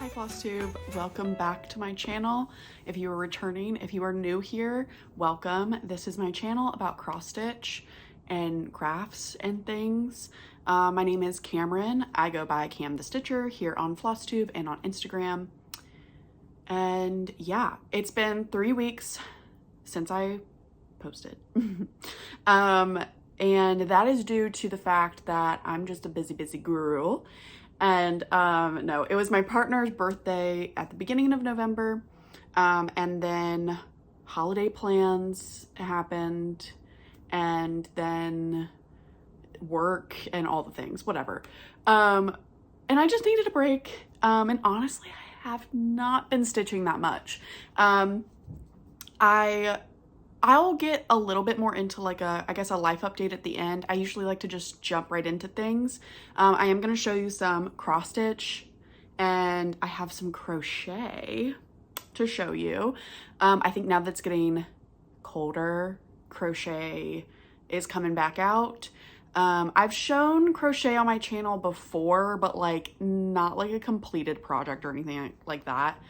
Hi Flosstube, welcome back to my channel. If you are returning, if you are new here, welcome. This is my channel about cross stitch and crafts and things. My name is Cameron. I go by Cam the Stitcher here on Flosstube and on Instagram. And yeah, it's been 3 weeks since I posted. And that is due to the fact that I'm just a busy girl. And no, it was my partner's birthday at the beginning of November. And then holiday plans happened, and then work and all the things, whatever. And I just needed a break. And honestly, I have not been stitching that much. I'll get a little bit more into like I guess a life update at the end. I usually like to just jump right into things. I am going to show you some cross stitch, and I have some crochet to show you. I think now that it's getting colder, crochet is coming back out. I've shown crochet on my channel before, but like not like a completed project or anything like that.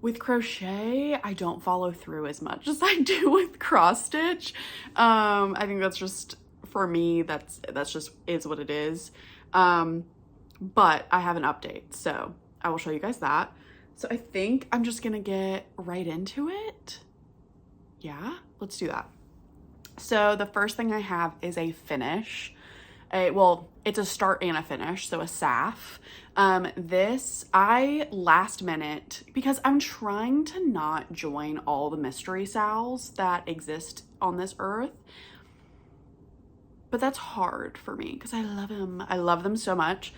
With crochet, I don't follow through as much as I do with cross stitch. I think that's just, for me, that's just is what it is. But I have an update, so I will show you guys that. So I think I'm just gonna get right into it. Yeah, let's do that. So the first thing I have is a finish. Well, it's a start and a finish, so a SAF. This, I last minute, because I'm trying to not join all the mystery sals that exist on this earth, but that's hard for me because I love them. I love them so much.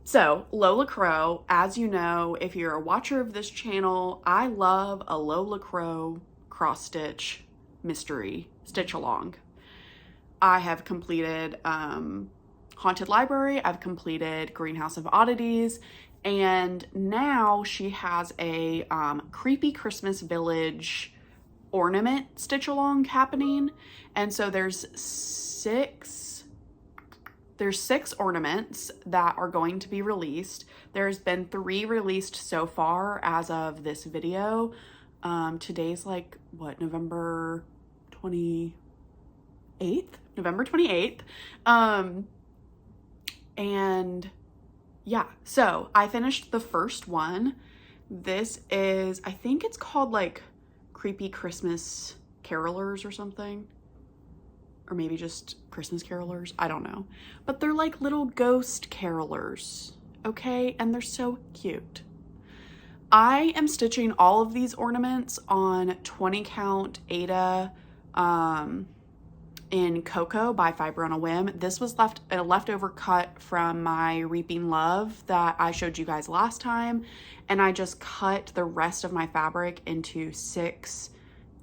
So Lola Crow, as you know, if you're a watcher of this channel, I love a Lola Crow cross stitch mystery stitch along. I have completed Haunted Library, I've completed Greenhouse of Oddities, and now she has a Creepy Christmas Village ornament stitch along happening. And so there's six ornaments that are going to be released. There's been 3 released so far as of this video. Today's like, what, November 28th? November 28th. And yeah, so I finished the first one. This is, I think it's called like Creepy Christmas Carolers or something. Or maybe just Christmas Carolers, I don't know. But they're like little ghost carolers, okay? And they're so cute. I am stitching all of these ornaments on 20 count Aida in Cocoa by Fiber on a Whim. This was a leftover cut from my Reaping Love that I showed you guys last time, and I just cut the rest of my fabric into 6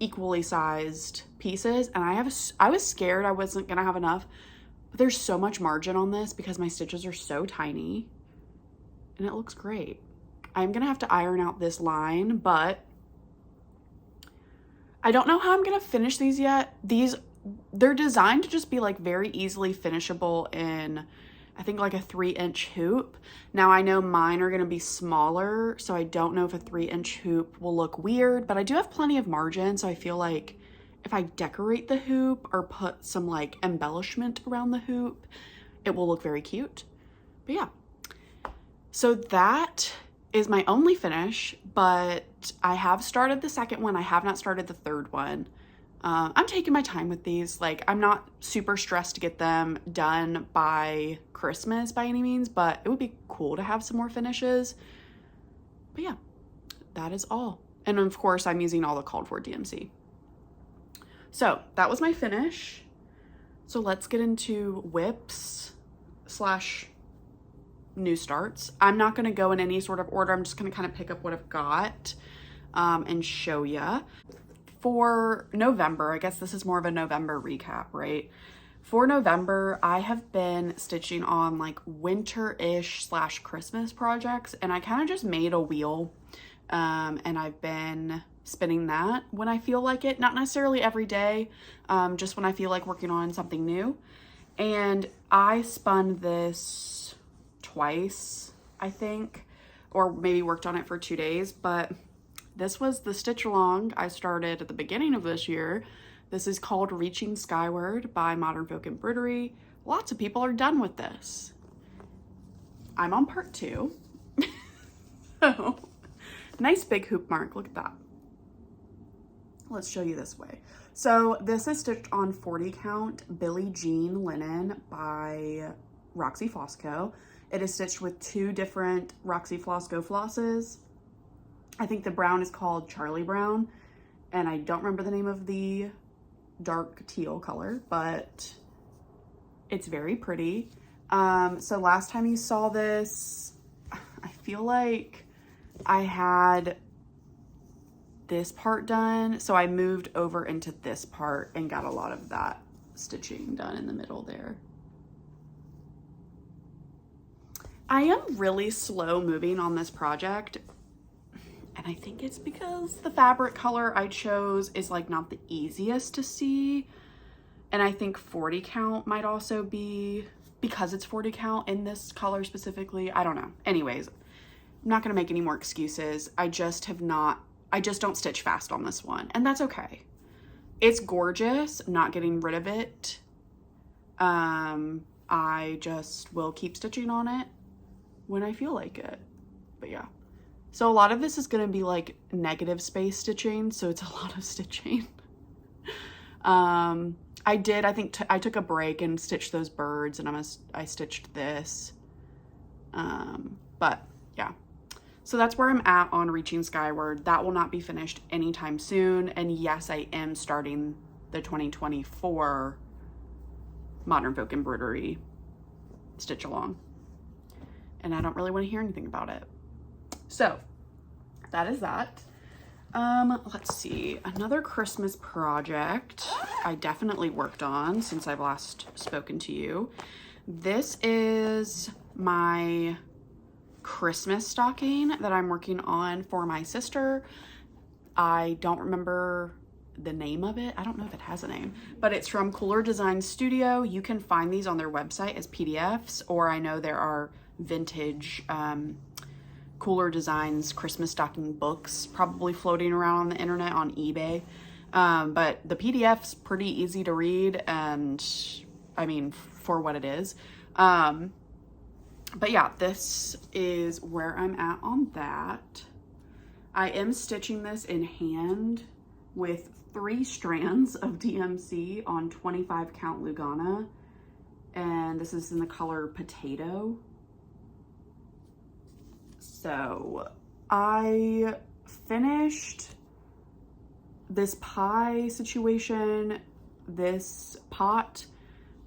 equally sized pieces. And I was scared I wasn't gonna have enough, but there's so much margin on this because my stitches are so tiny, and it looks great. I'm gonna have to iron out this line, but I don't know how I'm gonna finish these yet. They're designed to just be like very easily finishable in, I think, like a 3-inch hoop. Now I know mine are gonna be smaller, so I don't know if a 3-inch hoop will look weird, but I do have plenty of margin, so I feel like if I decorate the hoop or put some like embellishment around the hoop, it will look very cute. But yeah, so that is my only finish, but I have started the second one. I have not started the third one. I'm taking my time with these. Like, I'm not super stressed to get them done by Christmas by any means, but it would be cool to have some more finishes. But yeah, that is all. And of course, I'm using all the called for DMC. So that was my finish. So let's get into whips / new starts. I'm not going to go in any sort of order. I'm just going to kind of pick up what I've got and show ya. For November, I guess this is more of a November recap, right? For November, I have been stitching on like winter-ish / Christmas projects, and I kind of just made a wheel, and I've been spinning that when I feel like it, not necessarily every day, just when I feel like working on something new. And I spun this twice, I think. or maybe worked on it for 2 days, but this was the stitch along I started at the beginning of this year. This is called Reaching Skyward by Modern Folk Embroidery. Lots of people are done with this. I'm on part 2. So, nice big hoop mark, look at that. Let's show you this way. So this is stitched on 40 count Billie Jean linen by Roxy Floss Co. It is stitched with 2 different Roxy Floss Co flosses. I think the brown is called Charlie Brown, and I don't remember the name of the dark teal color, but it's very pretty. So last time you saw this, I feel like I had this part done, so I moved over into this part and got a lot of that stitching done in the middle there. I am really slow moving on this project, and I think it's because the fabric color I chose is like not the easiest to see, and I think 40 count might also be because it's 40 count in this color specifically. I don't know. Anyways, I'm not gonna make any more excuses. I just don't stitch fast on this one, and that's okay. It's gorgeous. I'm not getting rid of it. I just will keep stitching on it when I feel like it. But yeah. So a lot of this is going to be like negative space stitching, so it's a lot of stitching. I think I took a break and stitched those birds, and I stitched this. But yeah. So that's where I'm at on Reaching Skyward. That will not be finished anytime soon. And yes, I am starting the 2024 Modern Folk Embroidery stitch along. And I don't really want to hear anything about it. So that is that. Let's see, another Christmas project I definitely worked on since I've last spoken to you. This is my Christmas stocking that I'm working on for my sister. I don't remember the name of it. I don't know if it has a name, but it's from Cooler Design Studio. You can find these on their website as PDFs, or I know there are vintage Cooler Designs Christmas stocking books probably floating around on the internet on eBay. But the PDF's pretty easy to read, and I mean, for what it is. But yeah, this is where I'm at on that. I am stitching this in hand with 3 strands of DMC on 25 count Lugana. And this is in the color Potato. So I finished this pie situation, this pot,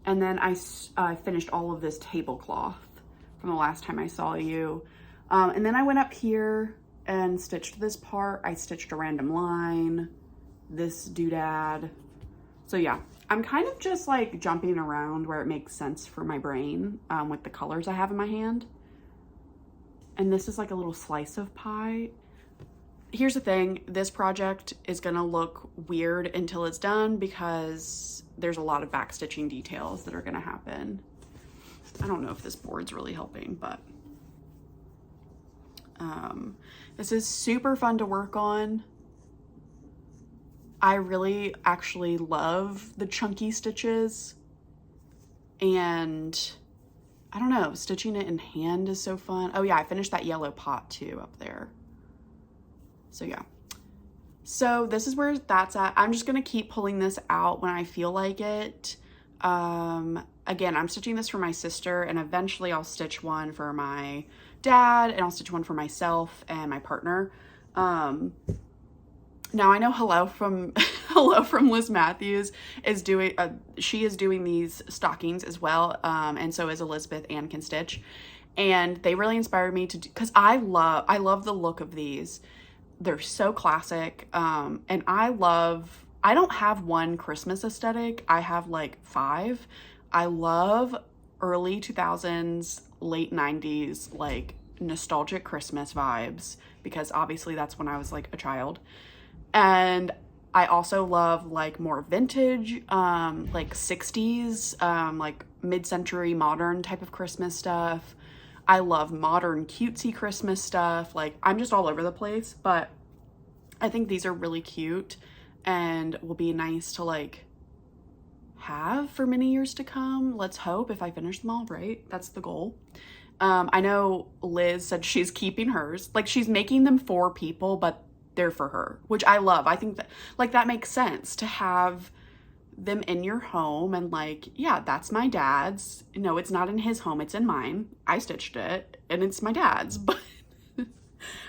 and then I finished all of this tablecloth from the last time I saw you. And then I went up here and stitched this part. I stitched a random line, this doodad. So yeah, I'm kind of just like jumping around where it makes sense for my brain with the colors I have in my hand. And this is like a little slice of pie. Here's the thing, this project is gonna look weird until it's done because there's a lot of backstitching details that are gonna happen. I don't know if this board's really helping, but this is super fun to work on. I really actually love the chunky stitches, and I don't know, stitching it in hand is so fun. Oh yeah, I finished that yellow pot too up there. So yeah. So this is where that's at. I'm just gonna keep pulling this out when I feel like it. Again, I'm stitching this for my sister, and eventually I'll stitch one for my dad, and I'll stitch one for myself and my partner. Now I know Hello from Liz Matthews is doing, she is doing these stockings as well, and so is Elizabeth and Can Stitch, and they really inspired me to do, because I love the look of these. They're so classic, and I don't have one Christmas aesthetic. I have like 5. I love early 2000s, late 90s, like nostalgic Christmas vibes, because obviously that's when I was like a child. And I also love like more vintage, like 60s, like mid-century modern type of Christmas stuff. I love modern cutesy Christmas stuff. Like, I'm just all over the place, but I think these are really cute and will be nice to like have for many years to come. Let's hope, if I finish them all, right? That's the goal. I know Liz said she's keeping hers. Like, she's making them for people, but they're for her, which I love. I think that, like, that makes sense to have them in your home and like, yeah, that's my dad's. No, it's not in his home, it's in mine. I stitched it and it's my dad's, but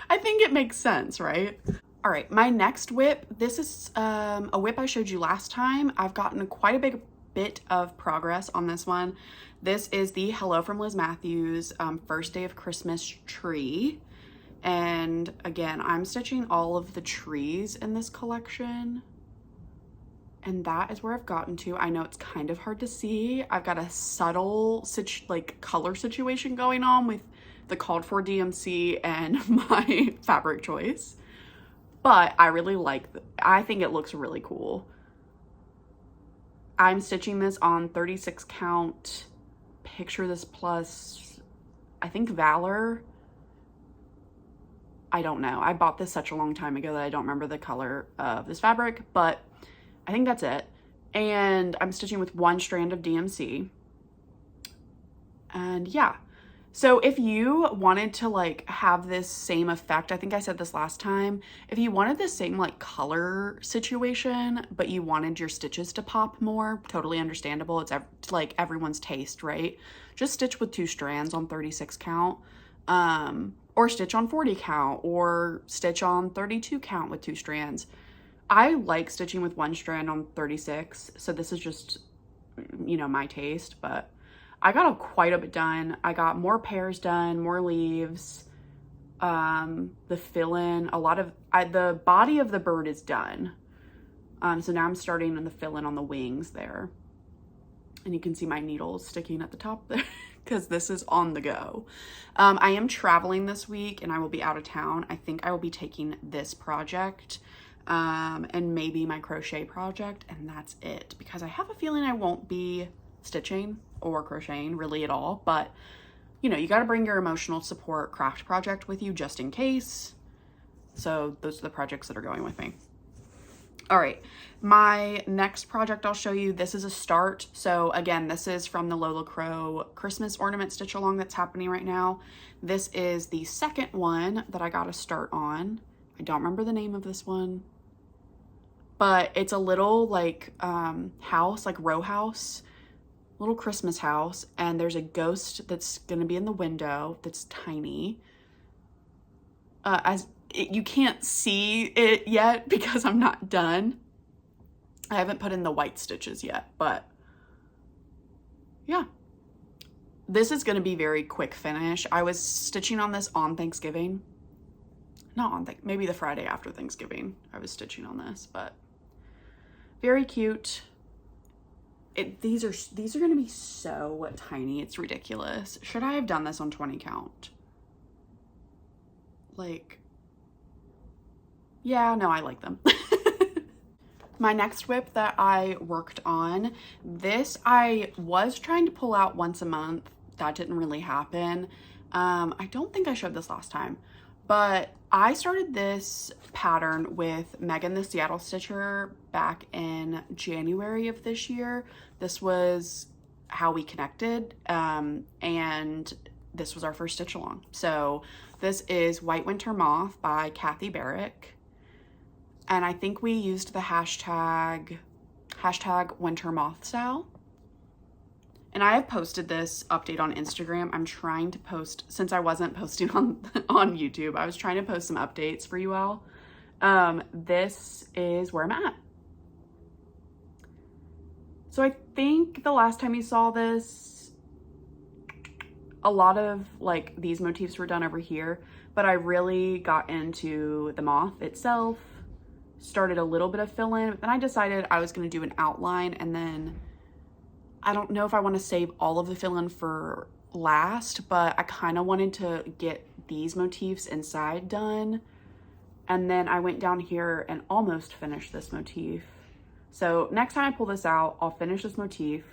I think it makes sense, right? All right, my next whip, this is a whip I showed you last time. I've gotten quite a big bit of progress on this one. This is the Hello from Liz Matthews First Day of Christmas tree. And again, I'm stitching all of the trees in this collection. And that is where I've gotten to. I know it's kind of hard to see. I've got a subtle color situation going on with the called for DMC and my fabric choice. But I really I think it looks really cool. I'm stitching this on 36 count, Picture This Plus, I think Valor. I don't know. I bought this such a long time ago that I don't remember the color of this fabric, but I think that's it. And I'm stitching with 1 strand of DMC. And yeah. So if you wanted to like have this same effect, I think I said this last time, if you wanted the same like color situation, but you wanted your stitches to pop more, totally understandable. It's like everyone's taste, right? Just stitch with 2 strands on 36 count, or stitch on 40 count, or stitch on 32 count with 2 strands. I like stitching with 1 strand on 36, so this is just, you know, my taste, but I got quite a bit done. I got more pairs done, more leaves, the fill-in, a lot of, the body of the bird is done. So now I'm starting on the fill-in on the wings there. And you can see my needles sticking at the top there because this is on the go. I am traveling this week and I will be out of town. I think I will be taking this project and maybe my crochet project, and that's it, because I have a feeling I won't be stitching or crocheting really at all, but you know, you got to bring your emotional support craft project with you just in case. So those are the projects that are going with me. All right, my next project I'll show you, this is a start. So again, this is from the Lola Crow Christmas ornament stitch along that's happening right now. This is the second one that I got a start on. I don't remember the name of this one, but it's a little like house, like row house, little Christmas house, and there's a ghost that's gonna be in the window that's tiny. You can't see it yet because I'm not done. I haven't put in the white stitches yet, but yeah. This is gonna be very quick finish. I was stitching on this on Thanksgiving. Not on maybe the Friday after Thanksgiving I was stitching on this, but very cute. These are gonna be so tiny, it's ridiculous. Should I have done this on 20 count? Like, yeah, no, I like them. My next whip that I worked on, this I was trying to pull out once a month. That didn't really happen. I don't think I showed this last time, but I started this pattern with Megan the Seattle Stitcher back in January of this year. This was how we connected, and this was our first stitch along. So this is White Winter Moth by Kathy Barrick. And I think we used the hashtag Winter Moth Style. And I have posted this update on Instagram. I'm trying to post, since I wasn't posting on YouTube, I was trying to post some updates for you all. This is where I'm at. So I think the last time you saw this, a lot of like these motifs were done over here, but I really got into the moth itself, started a little bit of fill-in, but then I decided I was going to do an outline, and then I don't know if I want to save all of the fill-in for last, but I kind of wanted to get these motifs inside done. And then I went down here and almost finished this motif. So next time I pull this out, I'll finish this motif.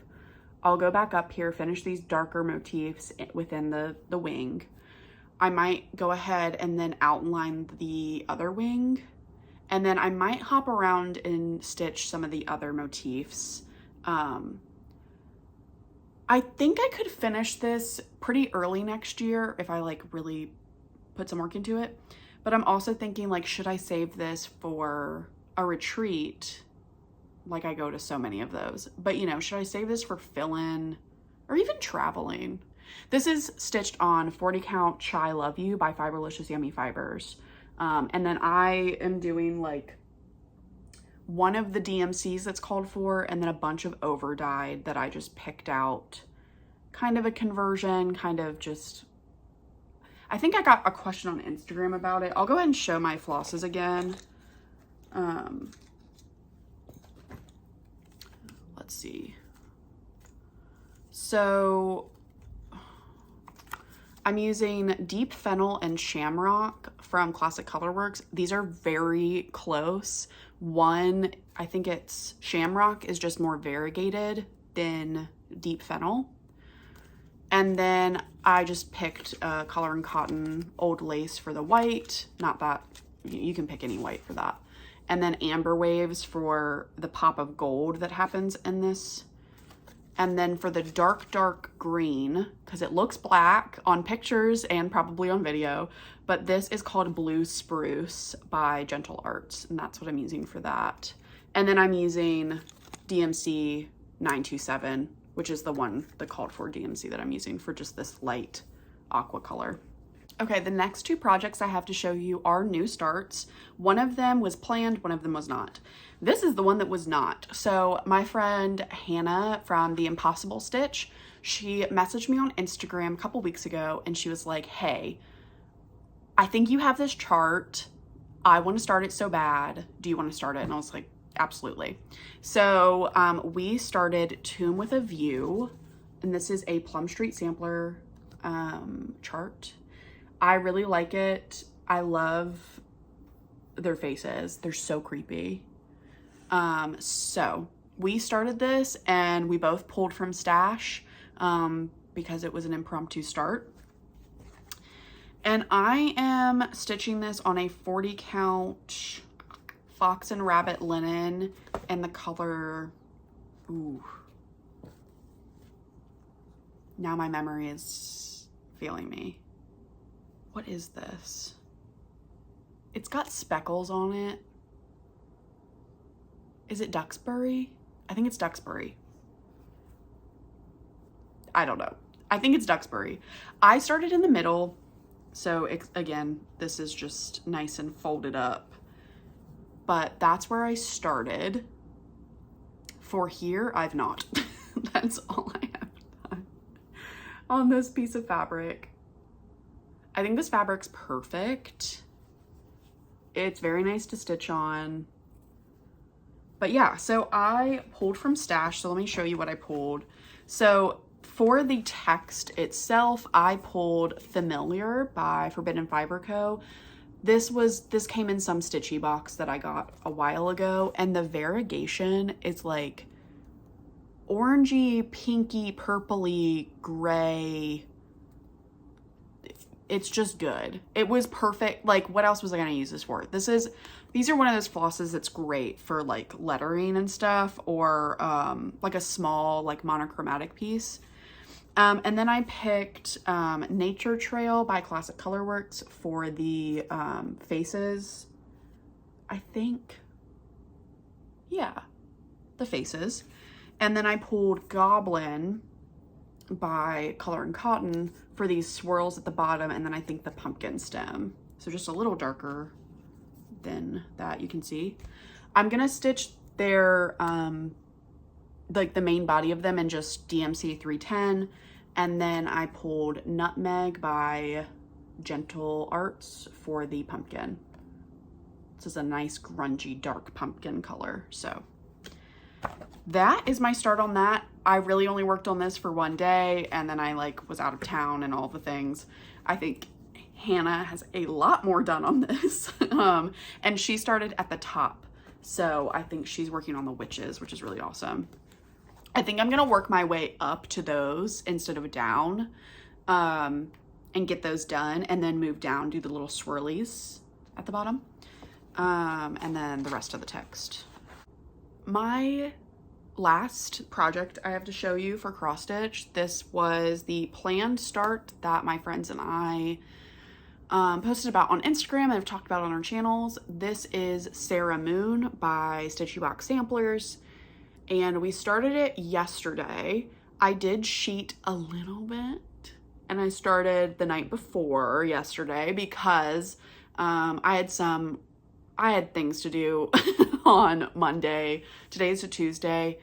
I'll go back up here, finish these darker motifs within the wing. I might go ahead and then outline the other wing, and then I might hop around and stitch some of the other motifs. I think I could finish this pretty early next year if I like really put some work into it. But I'm also thinking, like, should I save this for a retreat? Like, I go to so many of those. But, you know, should I save this for fill-in or even traveling? This is stitched on 40 count Chai Love You by Fiberlicious Yummy Fibers. And then I am doing like one of the DMCs that's called for, and then a bunch of over dyed that I just picked out. Kind of a conversion, kind of just, I think I got a question on Instagram about it. I'll go ahead and show my flosses again. Let's see. So I'm using Deep Fennel and Shamrock from Classic Colorworks. These are very close. One, I think it's Shamrock is just more variegated than Deep Fennel. And then I just picked Color and Cotton Old Lace for the white. Not that, you can pick any white for that. And then Amber Waves for the pop of gold that happens in this. And then for the dark, dark green, because it looks black on pictures and probably on video, but this is called Blue Spruce by Gentle Arts, and that's what I'm using for that. And then I'm using DMC 927, which is the called for DMC that I'm using for just this light aqua color. Okay, the next two projects I have to show you are new starts. One of them was planned, one of them was not. This is the one that was not. So my friend Hannah from The Impossible Stitch, she messaged me on Instagram a couple weeks ago and she was like, hey, I think you have this chart. I want to start it so bad. Do you want to start it? And I was like, absolutely. So we started Tomb with a View, and this is a Plum Street sampler chart. I really like it. I love their faces. They're so creepy. So we started this and we both pulled from stash because it was an impromptu start. And I am stitching this on a 40 count Fox and Rabbit linen and the color, ooh. Now my memory is failing me. What is this? It's got speckles on it. Is it Duxbury? I think it's Duxbury. I don't know. I think it's Duxbury. I started in the middle. So again, this is just nice and folded up. But that's where I started. For here, I've not. That's all I have done on this piece of fabric. I think this fabric's perfect. It's very nice to stitch on. But yeah, so I pulled from stash. So let me show you what I pulled. So for the text itself, I pulled Familiar by Forbidden Fiber Co. This came in some stitchy box that I got a while ago, and the variegation is like orangey, pinky, purpley, gray. It's just good. It was perfect. Like, what else was I gonna use this for? These are one of those flosses that's great for like lettering and stuff, or like a small like monochromatic piece. And then I picked Nature Trail by Classic Colorworks for the faces. I think, yeah, the faces. And then I pulled Goblin by Color and Cotton for these swirls at the bottom, and then I think the pumpkin stem. So just a little darker than that, you can see. I'm gonna stitch their like the main body of them in just DMC 310, and then I pulled Nutmeg by Gentle Arts for the pumpkin. This is a nice grungy dark pumpkin color. So that is my start on that. I really only worked on this for one day, and then I like was out of town and all the things. I think Hannah has a lot more done on this. And she started at the top. So I think she's working on the witches, which is really awesome. I think I'm gonna work my way up to those instead of down, and get those done, and then move down, do the little swirlies at the bottom, and then the rest of the text. My last project I have to show you for cross stitch, this was the planned start that my friends and I posted about on Instagram and have talked about on our channels. This is Sarah Moon by Stitchy Box Samplers, and we started it yesterday. I did sheet a little bit, and I started the night before yesterday because I had things to do on Monday. Today's a Tuesday.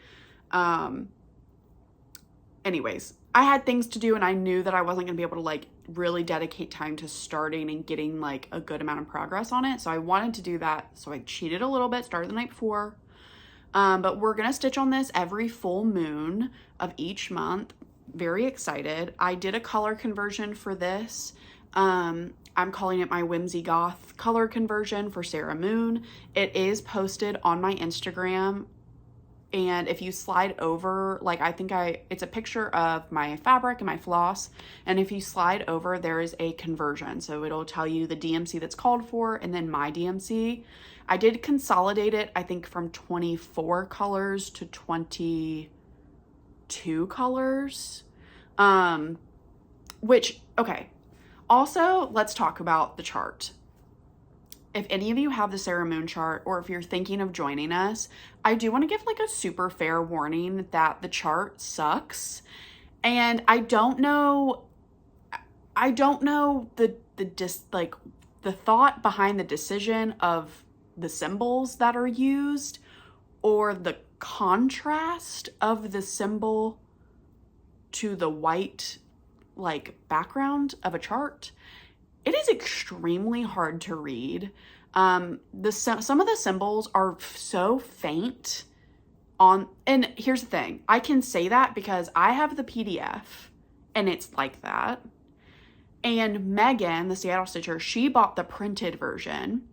Anyways, I had things to do, and I knew that I wasn't gonna be able to like really dedicate time to starting and getting like a good amount of progress on it. So I wanted to do that. So I cheated a little bit, started the night before. But we're gonna stitch on this every full moon of each month. Very excited. I did a color conversion for this. I'm calling it my Whimsy Goth color conversion for Sarah Moon. It is posted on my Instagram. And if you slide over, like it's a picture of my fabric and my floss. And if you slide over, there is a conversion. So it'll tell you the DMC that's called for and then my DMC. I did consolidate it, I think from 24 colors to 22 colors. Okay. Also, let's talk about the chart. If any of you have the Sarah Moon chart, or if you're thinking of joining us, I do want to give like a super fair warning that the chart sucks. And I don't know the thought behind the decision of the symbols that are used, or the contrast of the symbol to the white like background of a chart. It is extremely hard to read. Some of the symbols are so faint and here's the thing. I can say that because I have the PDF and it's like that. And Megan, the Seattle Stitcher, she bought the printed version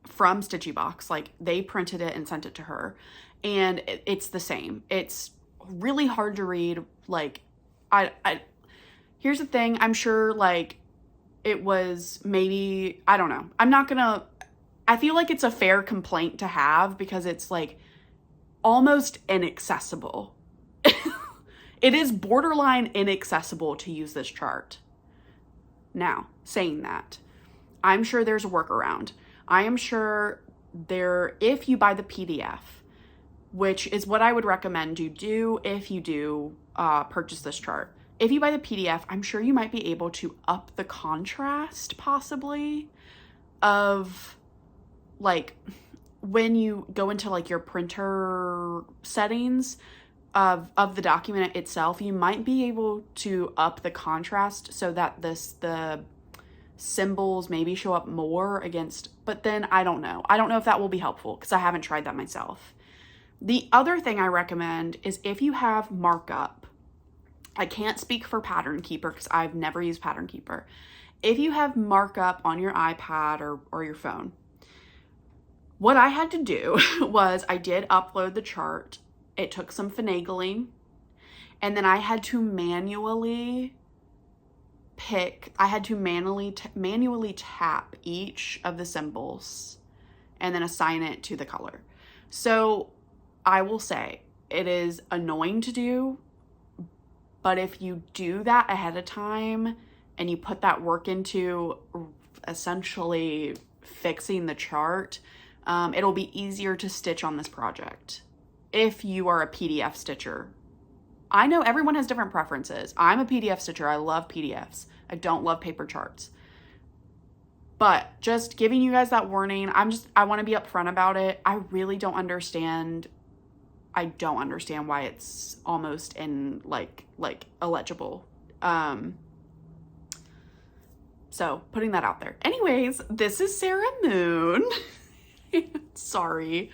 from Stitchy Box. Like they printed it and sent it to her, and it's the same. It's really hard to read. Like here's the thing. I'm sure like it was maybe, I don't know. I feel like it's a fair complaint to have because it's like almost inaccessible. It is borderline inaccessible to use this chart. Now, saying that, I'm sure there's a workaround. I am sure if you buy the PDF, which is what I would recommend you do if you do purchase this chart. If you buy the PDF, I'm sure you might be able to up the contrast possibly of like when you go into like your printer settings of the document itself, you might be able to up the contrast so that the symbols maybe show up more against, but then I don't know. I don't know if that will be helpful because I haven't tried that myself. The other thing I recommend is if you have markup. I can't speak for Pattern Keeper because I've never used Pattern Keeper. If you have markup on your iPad or your phone, what I had to do was I did upload the chart. It took some finagling, and then I had to manually manually tap each of the symbols and then assign it to the color. So I will say it is annoying to do, but if you do that ahead of time and you put that work into essentially fixing the chart, it'll be easier to stitch on this project if you are a PDF stitcher. I know everyone has different preferences. I'm a PDF stitcher. I love PDFs. I don't love paper charts. But just giving you guys that warning, I want to be upfront about it. I really don't understand. I don't understand why it's almost in like illegible. So putting that out there. Anyways, this is Sarah Moon. Sorry,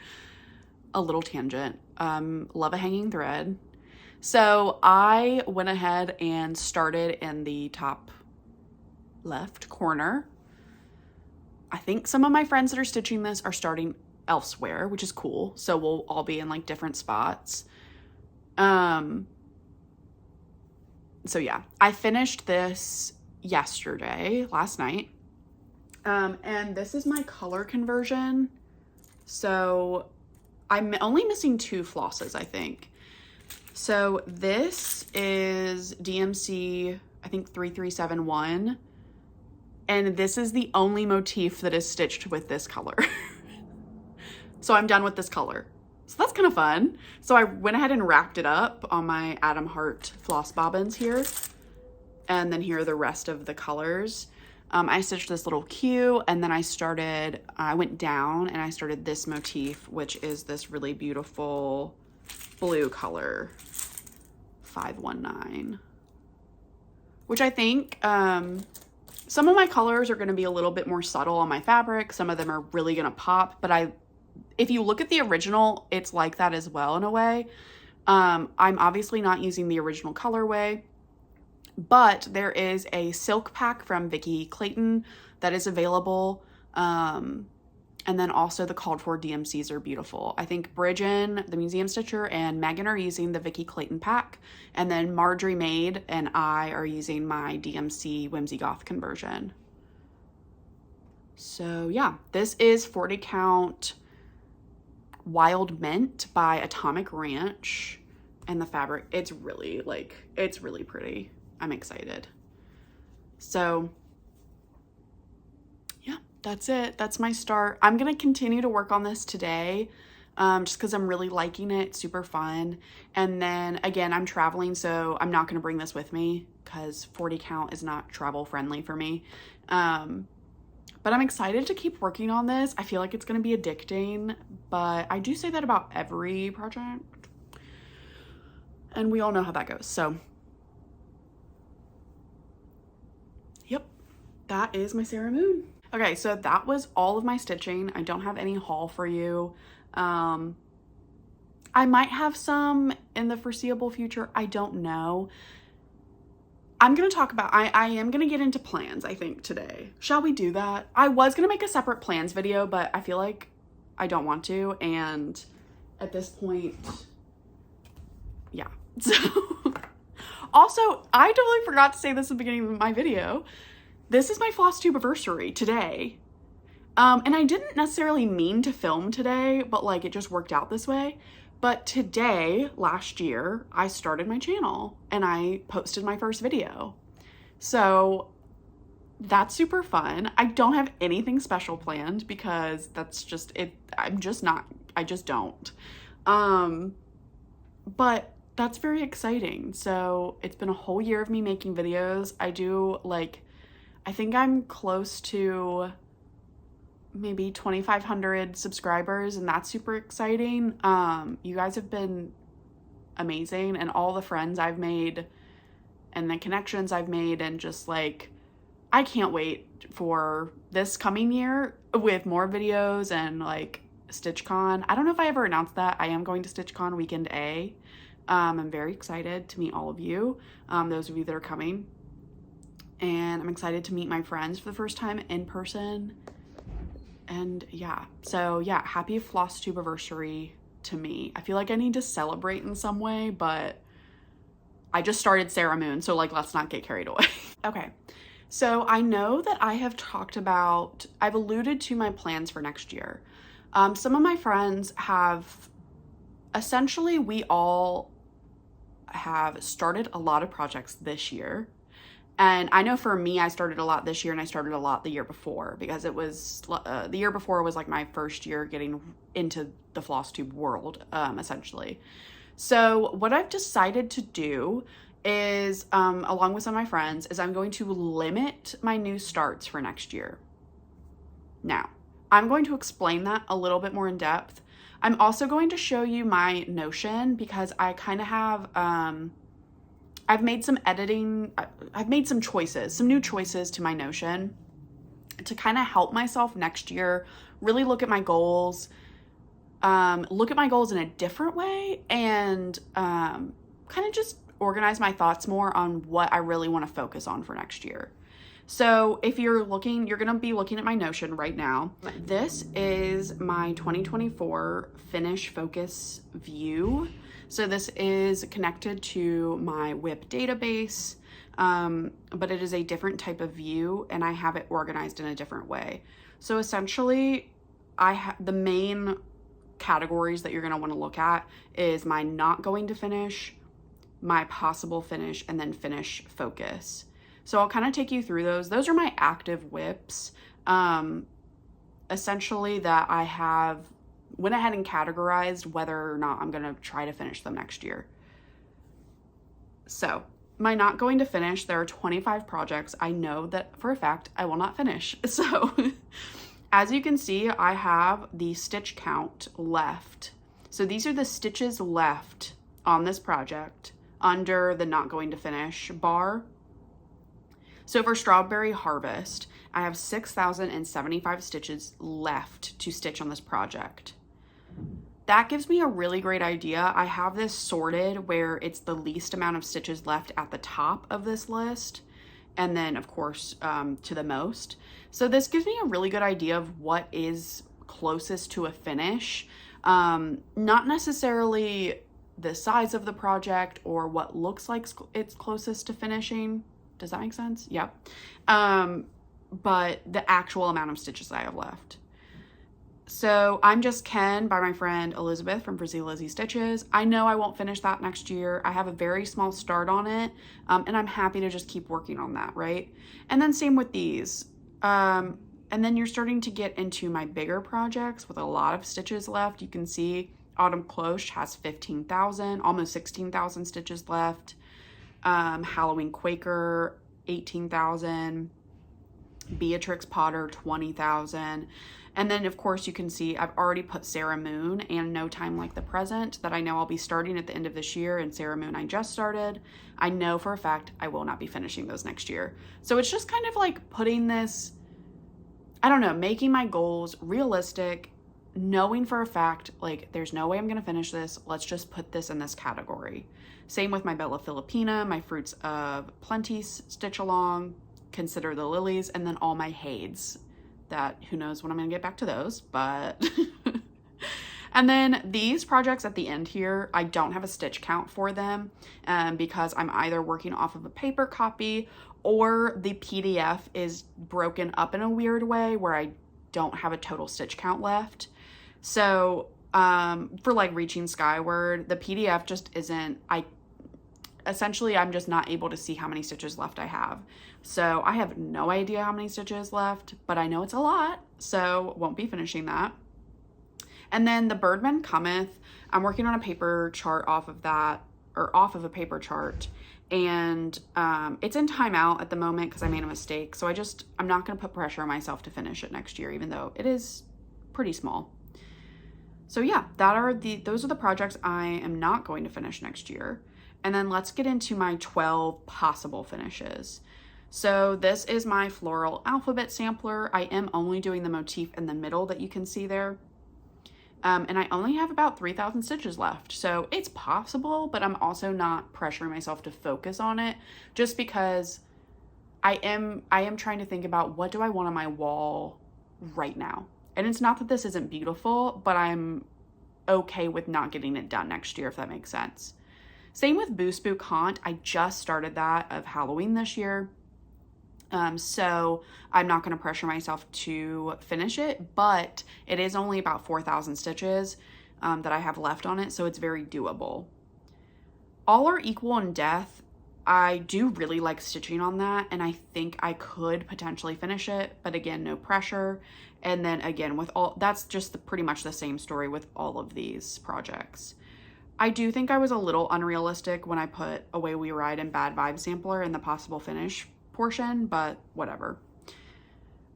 a little tangent. Love a hanging thread. So I went ahead and started in the top left corner. I think some of my friends that are stitching this are starting elsewhere, which is cool. So we'll all be in like different spots. So yeah, I finished this last night. And this is my color conversion. So I'm only missing 2 flosses, I think. So this is DMC, I think 3371. And this is the only motif that is stitched with this color. So I'm done with this color. So that's kind of fun. So I went ahead and wrapped it up on my Adam Hart floss bobbins here. And then here are the rest of the colors. I stitched this little Q, and then I went down and I started this motif, which is this really beautiful blue color, 519, which I think, some of my colors are going to be a little bit more subtle on my fabric. Some of them are really going to pop, but if you look at the original, it's like that as well in a way. I'm obviously not using the original colorway, but there is a silk pack from Vicki Clayton that is available. And then also the called for DMCs are beautiful. I think Bridgen, the museum stitcher, and Megan are using the Vicki Clayton pack. And then Marjorie Maid and I are using my DMC Whimsy Goth conversion. So yeah, this is 40 count Wild Mint by Atomic Ranch. And the fabric, it's really pretty. I'm excited. So yeah, that's it. That's my start. I'm going to continue to work on this today, just because I'm really liking it. It's super fun. And then again, I'm traveling, so I'm not going to bring this with me because 40 count is not travel friendly for me. But I'm excited to keep working on this. I feel like it's going to be addicting, but I do say that about every project. And we all know how that goes. So yep, that is my Sarah Moon. Okay, so that was all of my stitching. I don't have any haul for you. I might have some in the foreseeable future. I don't know. I'm going to talk about, I am going to get into plans, I think, today. Shall we do that? I was going to make a separate plans video, but I feel like I don't want to. And at this point, yeah. So also, I totally forgot to say this at the beginning of my video. This is my Flosstubeversary today. And I didn't necessarily mean to film today, but like it just worked out this way. But today, last year, I started my channel and I posted my first video. So that's super fun. I don't have anything special planned because that's just it. I just don't. But that's very exciting. So it's been a whole year of me making videos. I think I'm close to maybe 2,500 subscribers, and that's super exciting. You guys have been amazing, and all the friends I've made and the connections I've made, and just like, I can't wait for this coming year with more videos and like StitchCon. I don't know if I ever announced that. I am going to StitchCon weekend A. I'm very excited to meet all of you, those of you that are coming. And I'm excited to meet my friends for the first time in person. And yeah, so yeah, happy Flosstubeversary to me. I feel like I need to celebrate in some way, but I just started Sarah Moon, so like, let's not get carried away. Okay, so I know that I've alluded to my plans for next year. Some of my friends have, essentially, we all have started a lot of projects this year. And I know for me, I started a lot this year and I started a lot the year before, because it was, the year before was like my first year getting into the Flosstube world, essentially. So what I've decided to do is, along with some of my friends, is I'm going to limit my new starts for next year. Now, I'm going to explain that a little bit more in depth. I'm also going to show you my Notion, because I kind of have, I've made some new choices to my Notion to kind of help myself next year really look at my goals in a different way, and kind of just organize my thoughts more on what I really want to focus on for next year. So if you're going to be looking at my Notion right now. This is my 2024 finish focus view. So this is connected to my WIP database, but it is a different type of view and I have it organized in a different way. So essentially, the main categories that you're going to want to look at is my not going to finish, my possible finish, and then finish focus. So I'll kind of take you through those. Those are my active WIPs, essentially, that I have went ahead and categorized whether or not I'm going to try to finish them next year. So my not going to finish, there are 25 projects I know that for a fact I will not finish. So as you can see, I have the stitch count left. So these are the stitches left on this project under the not going to finish bar. So for Strawberry Harvest, I have 6,075 stitches left to stitch on this project. That gives me a really great idea. I have this sorted where it's the least amount of stitches left at the top of this list, and then of course to the most. So this gives me a really good idea of what is closest to a finish. Not necessarily the size of the project or what looks like it's closest to finishing. Does that make sense? Yep. But the actual amount of stitches I have left. So I'm Just Ken by my friend Elizabeth from Frizzy Lizzy Stitches. I know I won't finish that next year. I have a very small start on it, and I'm happy to just keep working on that, right? And then same with these. And then you're starting to get into my bigger projects with a lot of stitches left. You can see Autumn Cloche has 15,000, almost 16,000 stitches left. Halloween Quaker, 18,000. Beatrix Potter, 20,000. And then of course you can see I've already put Sarah Moon and No Time Like the Present that I know I'll be starting at the end of this year, and Sarah Moon I just started. I know for a fact I will not be finishing those next year. So it's just kind of like putting this, I don't know, making my goals realistic, knowing for a fact, like there's no way I'm gonna finish this. Let's just put this in this category. Same with my Bella Filipina, my Fruits of Plenty stitch along, Consider the Lilies, and then all my Hades. That who knows when I'm gonna get back to those, but and then these projects at the end here, I don't have a stitch count for them because I'm either working off of a paper copy or the PDF is broken up in a weird way where I don't have a total stitch count left. So for like Reaching Skyward, the PDF just isn't, essentially I'm just not able to see how many stitches left I have. So I have no idea how many stitches left, but I know it's a lot, so won't be finishing that. And then the Birdman Cometh, I'm working on a paper chart off of that, or off of a paper chart, and it's in timeout at the moment because I made a mistake. So I'm not gonna put pressure on myself to finish it next year, even though it is pretty small. So yeah, those are the projects I am not going to finish next year. And then let's get into my 12 possible finishes. So this is my floral alphabet sampler. I am only doing the motif in the middle that you can see there. And I only have about 3,000 stitches left. So it's possible, but I'm also not pressuring myself to focus on it just because I am trying to think about what do I want on my wall right now. And it's not that this isn't beautiful, but I'm okay with not getting it done next year, if that makes sense. Same with Boo Spook Haunt. I just started that of Halloween this year. So I'm not going to pressure myself to finish it, but it is only about 4,000 stitches that I have left on it, so it's very doable. All Are Equal in Death, I do really like stitching on that, and I think I could potentially finish it, but again, no pressure. And then again, that's just pretty much the same story with all of these projects. I do think I was a little unrealistic when I put Away We Ride and Bad Vibe Sampler in the possible finish portion, but whatever.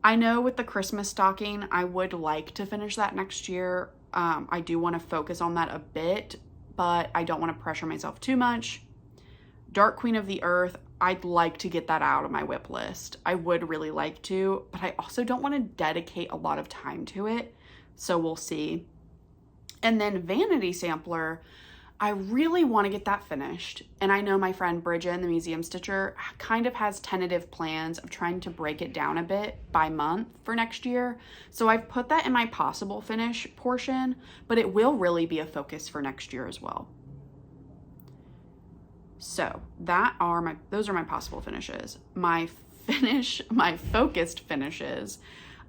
I know with the Christmas stocking, I would like to finish that next year. I do want to focus on that a bit, but I don't want to pressure myself too much. Dark Queen of the Earth, I'd like to get that out of my WIP list. I would really like to, but I also don't want to dedicate a lot of time to it, so we'll see. And then Vanity Sampler, I really want to get that finished. And I know my friend Bridget, the Museum Stitcher, kind of has tentative plans of trying to break it down a bit by month for next year. So I've put that in my possible finish portion, but it will really be a focus for next year as well. So those are my possible finishes. My focused finishes,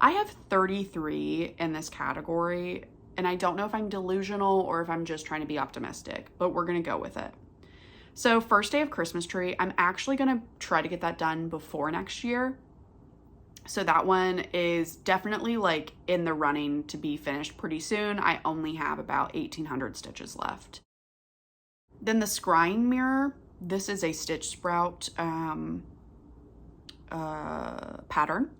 I have 33 in this category, and I don't know if I'm delusional or if I'm just trying to be optimistic, but we're gonna go with it. So first day of Christmas tree, I'm actually gonna try to get that done before next year. So that one is definitely like in the running to be finished pretty soon. I only have about 1,800 stitches left. Then the scrying mirror, this is a stitch sprout pattern.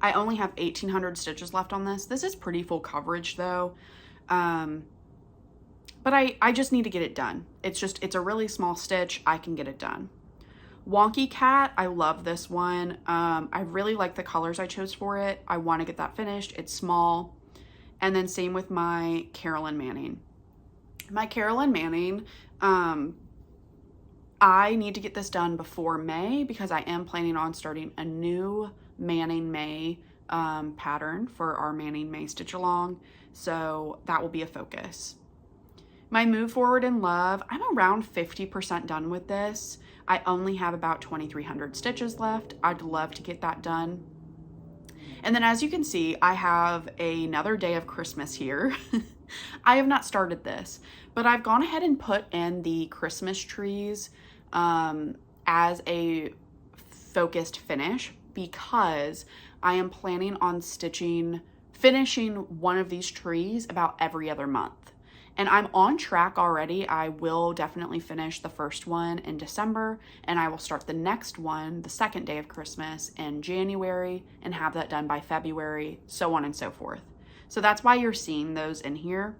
I only have 1,800 stitches left on this. This is pretty full coverage though. But I just need to get it done. It's a really small stitch. I can get it done. Wonky Cat, I love this one. I really like the colors I chose for it. I want to get that finished. It's small. And then same with my Carolyn Manning. My Carolyn Manning, I need to get this done before May because I am planning on starting a new Manning May pattern for our Manning May stitch along. So that will be a focus. My Move Forward in Love, I'm around 50% done with this. I only have about 2,300 stitches left. I'd love to get that done. And then as you can see, I have another day of Christmas here. I have not started this, but I've gone ahead and put in the Christmas trees as a focused finish because I am planning on finishing one of these trees about every other month. And I'm on track already. I will definitely finish the first one in December, and I will start the next one, the second day of Christmas, in January, and have that done by February, so on and so forth. So that's why you're seeing those in here.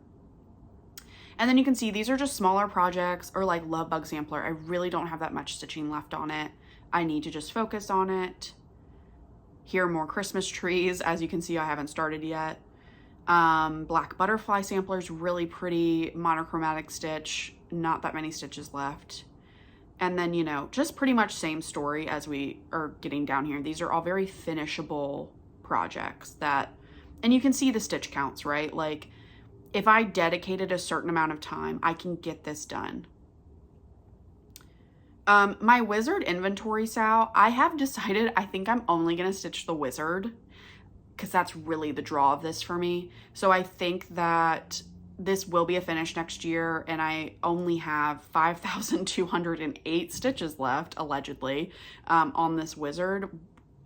And then you can see these are just smaller projects, or like Love Bug Sampler. I really don't have that much stitching left on it. I need to just focus on it. Here are more Christmas trees. As you can see, I haven't started yet. Black Butterfly Sampler's really pretty monochromatic stitch, not that many stitches left. And then, you know, just pretty much same story as we are getting down here. These are all very finishable projects and you can see the stitch counts, right? Like if I dedicated a certain amount of time, I can get this done. My Wizard inventory sow, I have decided I think I'm only gonna stitch the Wizard because that's really the draw of this for me. So I think that this will be a finish next year, and I only have 5,208 stitches left, allegedly, on this Wizard.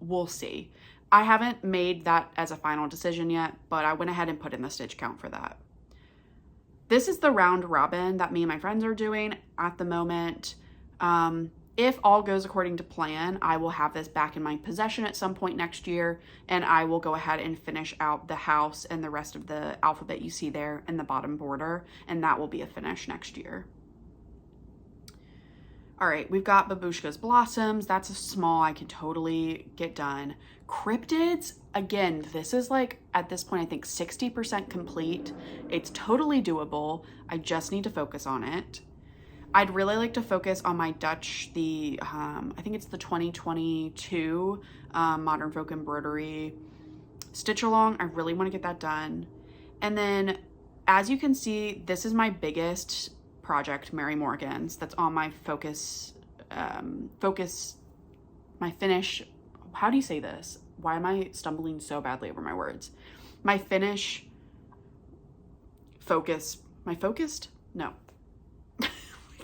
We'll see. I haven't made that as a final decision yet, but I went ahead and put in the stitch count for that. This is the round robin that me and my friends are doing at the moment. If all goes according to plan, I will have this back in my possession at some point next year, and I will go ahead and finish out the house and the rest of the alphabet you see there in the bottom border, and that will be a finish next year. All right, we've got Babushka's Blossoms. That's a small, I can totally get done. Cryptids, again, this is like, at this point, I think 60% complete. It's totally doable. I just need to focus on it. I'd really like to focus on my Dutch, I think it's the 2022 Modern Folk Embroidery stitch along. I really want to get that done. And then, as you can see, this is my biggest project, Mary Morgan's. That's on my my finish. How do you say this? Why am I stumbling so badly over my words? My finish focus, my focused? No.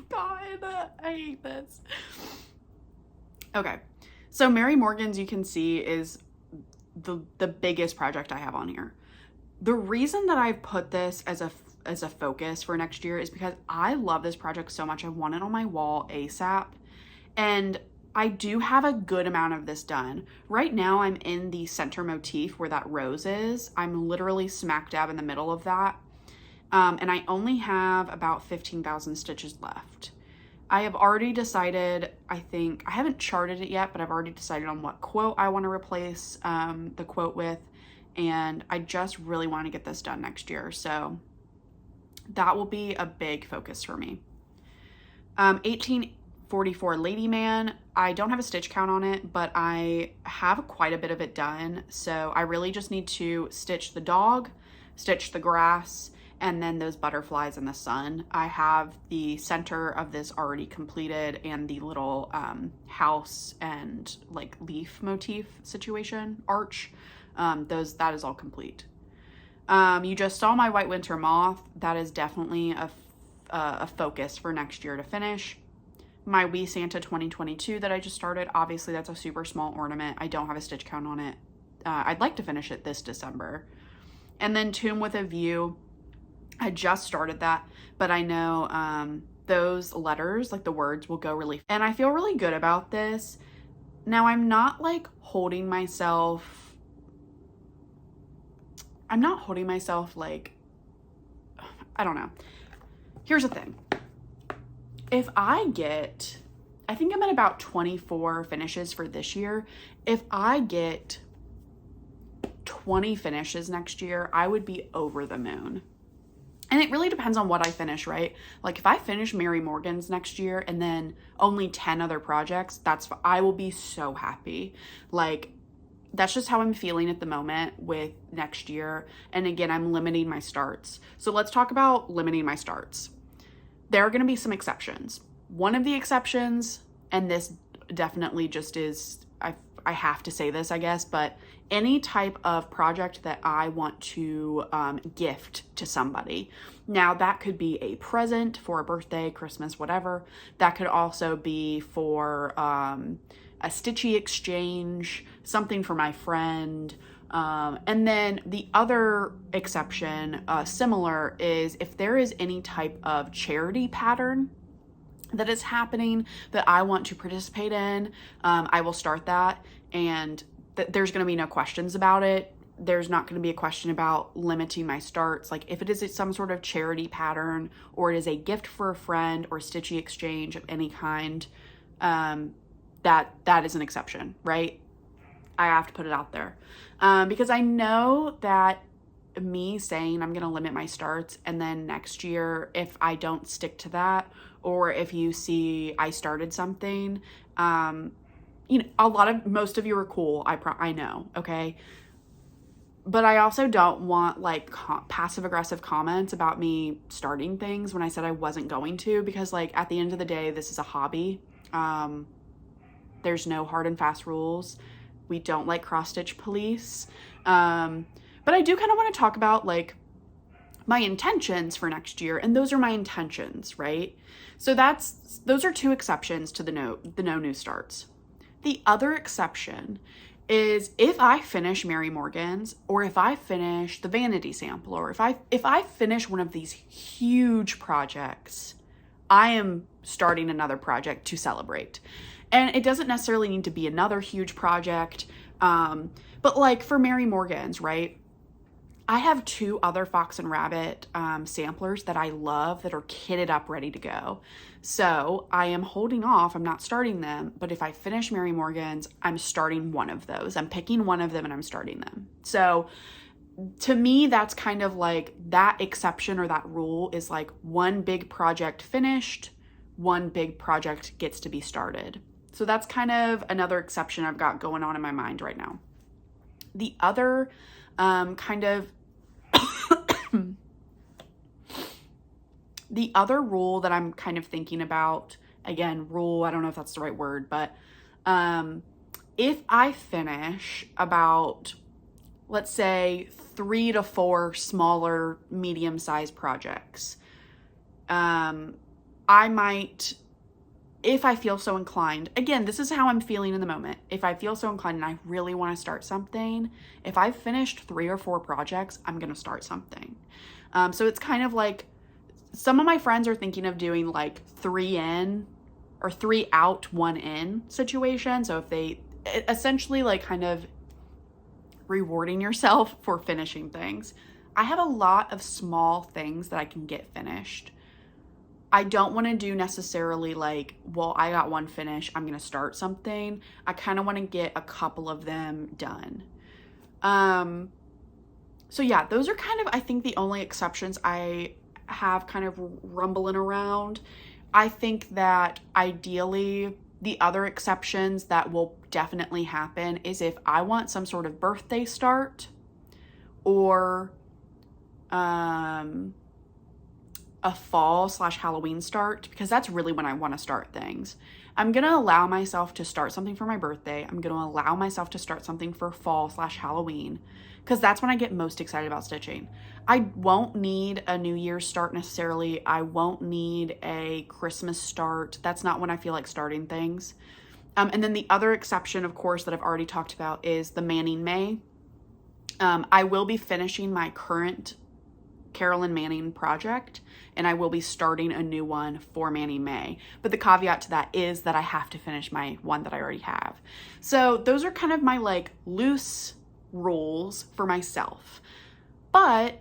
God, I hate this. Okay, so Mary Morgan's, you can see, is the biggest project I have on here. The reason that I've put this as a focus for next year is because I love this project so much. I want it on my wall ASAP, and I do have a good amount of this done. Right now I'm in the center motif where that rose is. I'm literally smack dab in the middle of that. And I only have about 15,000 stitches left. I have already decided, I haven't charted it yet, but I've already decided on what quote I want to replace the quote with, and I just really want to get this done next year. So that will be a big focus for me. 1844 Lady Man, I don't have a stitch count on it, but I have quite a bit of it done. So I really just need to stitch the dog, stitch the grass, and then those butterflies in the sun. I have the center of this already completed and the little house and like leaf motif situation, arch. That is all complete. You just saw my white winter moth. That is definitely a focus for next year to finish. My Wee Santa 2022 that I just started, obviously that's a super small ornament. I don't have a stitch count on it. I'd like to finish it this December. And then Tomb with a View, I just started that, but I know those letters, like the words, will go really, and I feel really good about this. Now I'm not like holding myself, like, I don't know. Here's the thing. If I think I'm at about 24 finishes for this year. If I get 20 finishes next year, I would be over the moon. And it really depends on what I finish, right? Like if I finish Mary Morgan's next year and then only 10 other projects, I will be so happy. Like that's just how I'm feeling at the moment with next year. And again, I'm limiting my starts. So let's talk about limiting my starts. There are going to be some exceptions. One of the exceptions, and this definitely just is, I have to say this, I guess, but any type of project that I want to gift to somebody. Now that could be a present for a birthday, Christmas, whatever. That could also be for a stitchy exchange, something for my friend. And then the other exception, similar, is if there is any type of charity pattern that is happening that I want to participate in, I will start that, and there's going to be no questions about it. There's not going to be a question about limiting my starts. Like if it is some sort of charity pattern or it is a gift for a friend or stitchy exchange of any kind, that is an exception, right? I have to put it out there because I know that me saying I'm going to limit my starts and then next year, if I don't stick to that, or if you see I started something, most of you are cool. I know. Okay. But I also don't want like passive aggressive comments about me starting things when I said I wasn't going to, because like at the end of the day, this is a hobby. There's no hard and fast rules. We don't like cross stitch police. But I do kind of want to talk about like my intentions for next year, and those are my intentions, right? So those are two exceptions to the no new starts. The other exception is if I finish Mary Morgan's, or if I finish the vanity sample, or if I finish one of these huge projects, I am starting another project to celebrate. And it doesn't necessarily need to be another huge project, but like for Mary Morgan's, right? I have 2 other Fox and Rabbit samplers that I love that are kitted up, ready to go. So I am holding off. I'm not starting them. But if I finish Mary Morgan's, I'm starting one of those. I'm picking one of them and I'm starting them. So to me, that's kind of like that exception, or that rule is like one big project finished, one big project gets to be started. So that's kind of another exception I've got going on in my mind right now. The other the other rule that I'm kind of thinking about, again, rule, I don't know if that's the right word, but if I finish about, let's say 3 to 4 smaller, medium-sized projects, I might, if I feel so inclined, again, this is how I'm feeling in the moment. If I feel so inclined and I really want to start something, if I've finished 3 or 4 projects, I'm going to start something. So it's kind of like, some of my friends are thinking of doing like 3 in or 3 out, 1 in situation. So if they essentially like kind of rewarding yourself for finishing things. I have a lot of small things that I can get finished. I don't want to do necessarily like, well, I got one finish, I'm going to start something. I kind of want to get a couple of them done. So yeah, those are kind of, I think, the only exceptions I have kind of rumbling around. I think that ideally the other exceptions that will definitely happen is if I want some sort of birthday start, or a fall / Halloween start, because that's really when I want to start things. I'm going to allow myself to start something for my birthday. I'm going to allow myself to start something for fall / Halloween, because that's when I get most excited about stitching. I won't need a New Year's start necessarily. I won't need a Christmas start. That's not when I feel like starting things. And then the other exception, of course, that I've already talked about is the Manning May. I will be finishing my current Carolyn Manning project, and I will be starting a new one for Manning May. But the caveat to that is that I have to finish my one that I already have. So those are kind of my like loose rules for myself. But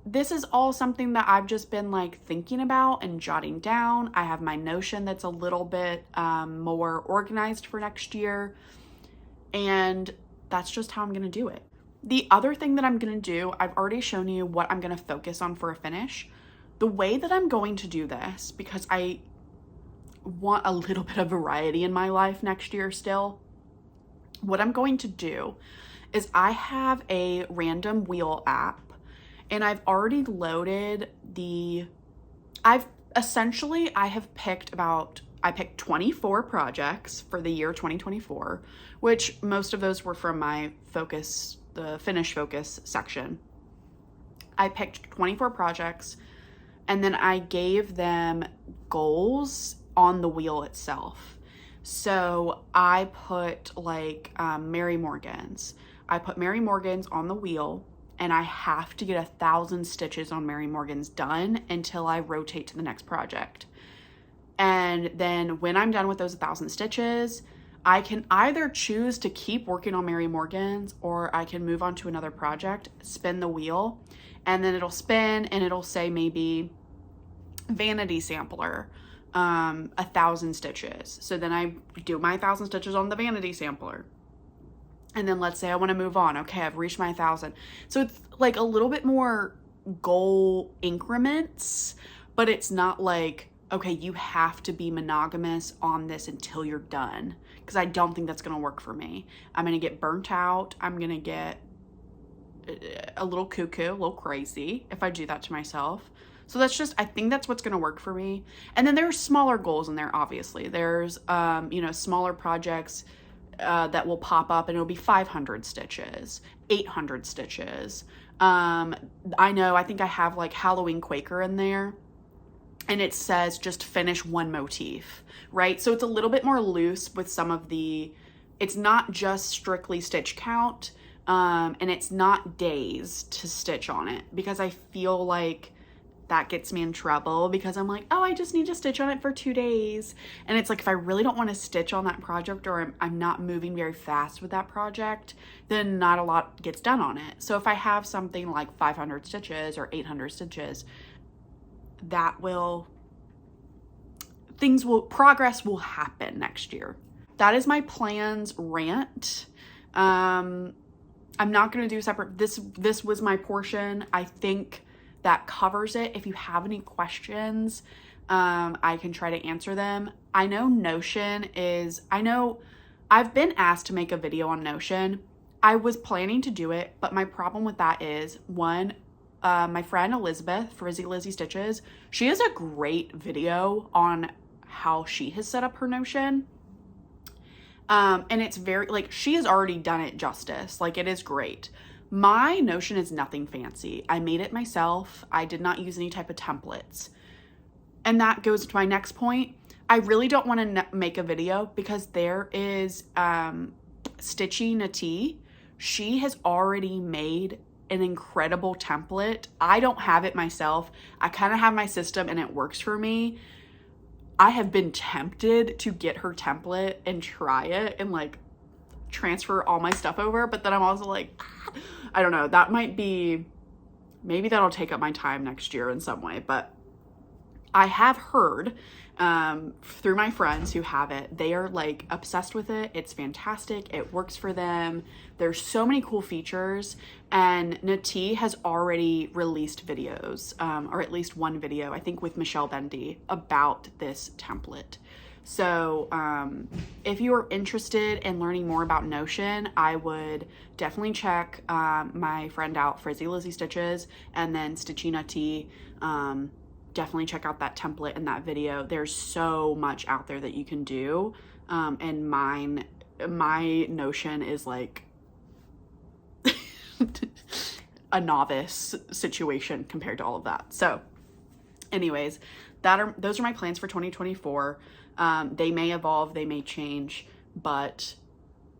this is all something that I've just been like thinking about and jotting down. I have my Notion that's a little bit more organized for next year, and that's just how I'm gonna do it. The other thing that I'm gonna do, I've already shown you what I'm gonna focus on for a finish. The way that I'm going to do this, because I want a little bit of variety in my life next year still, what I'm going to do is I have a random wheel app, and I've already loaded I picked 24 projects for the year 2024, which most of those were from my focus, the finish focus section. I picked 24 projects, and then I gave them goals on the wheel itself. So I put like Mary Morgan's. I put Mary Morgan's on the wheel, and I have to get 1,000 stitches on Mary Morgan's done until I rotate to the next project. And then when I'm done with those 1,000 stitches, I can either choose to keep working on Mary Morgan's, or I can move on to another project, spin the wheel, and then it'll spin and it'll say maybe vanity sampler, 1,000 stitches. So then I do my 1,000 stitches on the vanity sampler. And then let's say I want to move on. Okay, I've reached my 1,000. So it's like a little bit more goal increments, but it's not like, okay, you have to be monogamous on this until you're done, because I don't think that's going to work for me. I'm going to get burnt out. I'm going to get a little cuckoo, a little crazy if I do that to myself. So that's just, I think that's what's going to work for me. And then there's smaller goals in there, obviously. There's, smaller projects that will pop up, and it'll be 500 stitches, 800 stitches. I think I have like Halloween Quaker in there, and it says just finish one motif, right? So it's a little bit more loose with some of it's not just strictly stitch count, and it's not days to stitch on it, because I feel like that gets me in trouble, because I'm like, oh, I just need to stitch on it for 2 days. And it's like, if I really don't want to stitch on that project, or I'm not moving very fast with that project, then not a lot gets done on it. So if I have something like 500 stitches or 800 stitches, progress will happen next year. That is my plans rant. I'm not going to do separate. This was my portion. I think that covers it. If you have any questions, I can try to answer them. I know I've been asked to make a video on Notion. I was planning to do it, but my problem with that is, one, my friend Elizabeth, Frizzy Lizzy Stitches, she has a great video on how she has set up her Notion. And it's very, like, she has already done it justice. Like, it is great. My Notion is nothing fancy. I made it myself. I did not use any type of templates. And that goes to my next point. I really don't want to make a video, because there is Stitchy Natty. She has already made an incredible template. I don't have it myself. I kind of have my system and it works for me. I have been tempted to get her template and try it and like transfer all my stuff over, but then I'm also like, I don't know, maybe that'll take up my time next year in some way. But I have heard through my friends who have it, they are like obsessed with it. It's fantastic. It works for them. There's so many cool features, and Natty has already released videos, or at least one video, I think with Michelle Bendy, about this template. So if you are interested in learning more about Notion, I would definitely check my friend out, Frizzy Lizzy Stitches, and then Stitchy Natty. definitely check out that template and that video. There's so much out there that you can do. And my notion is like a novice situation compared to all of that. So anyways, those are my plans for 2024. They may evolve, they may change, but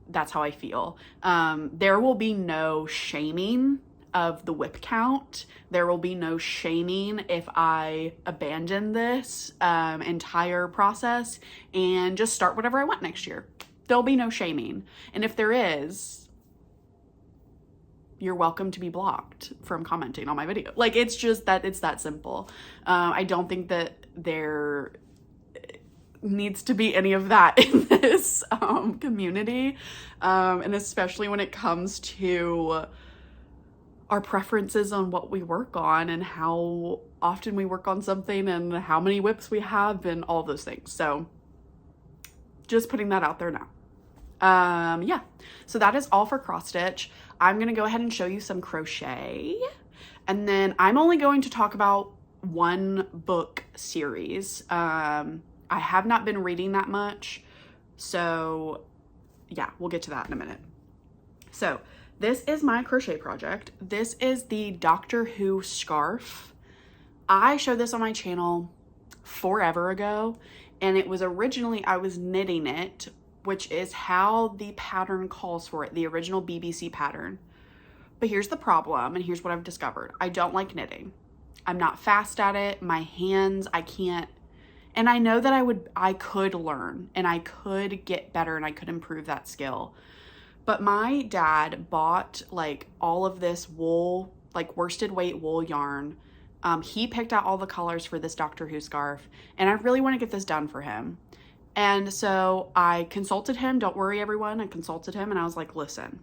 that's how I feel. There will be no shaming of the whip count. There will be no shaming if I abandon this entire process and just start whatever I want next year. There'll be no shaming. And if there is, you're welcome to be blocked from commenting on my video. Like, it's just that, it's that simple. I don't think that there needs to be any of that in this community. And especially when it comes to our preferences on what we work on and how often we work on something and how many whips we have and all those things. So just putting that out there now. Yeah, so that is all for cross stitch. I'm gonna go ahead and show you some crochet, and then I'm only going to talk about one book series. I have not been reading that much, so yeah, we'll get to that in a minute. So this is my crochet project. This is the Doctor Who scarf. I showed this on my channel forever ago, and it was originally, I was knitting it, which is how the pattern calls for it, the original BBC pattern. But here's the problem, and here's what I've discovered. I don't like knitting. I'm not fast at it. My hands, I can't. And I know that I could learn, and I could get better, and I could improve that skill. But my dad bought like all of this wool, like worsted weight wool yarn. He picked out all the colors for this Doctor Who scarf, and I really want to get this done for him. And so I consulted him. Don't worry, everyone. I consulted him, and I was like, listen,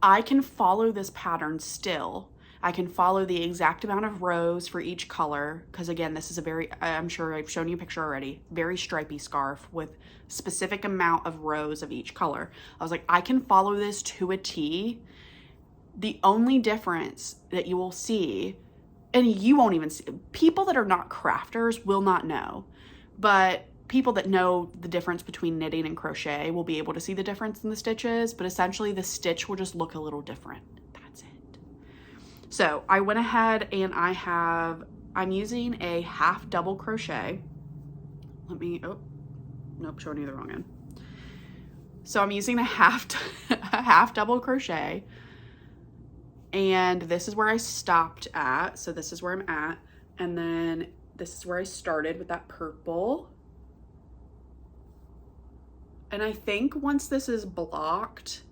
I can follow this pattern still. I can follow the exact amount of rows for each color, because again, this is a very, I'm sure I've shown you a picture already, very stripy scarf with specific amount of rows of each color. I was like, I can follow this to a T. The only difference that you will see, and you won't even see, people that are not crafters will not know, but people that know the difference between knitting and crochet will be able to see the difference in the stitches, but essentially the stitch will just look a little different. That's it. So I went ahead and I'm using a half double crochet. Let me, oh, nope, showing you the wrong end. So I'm using a half double crochet, and this is where I stopped at. So this is where I'm at. And then this is where I started with that purple. And I think once this is blocked,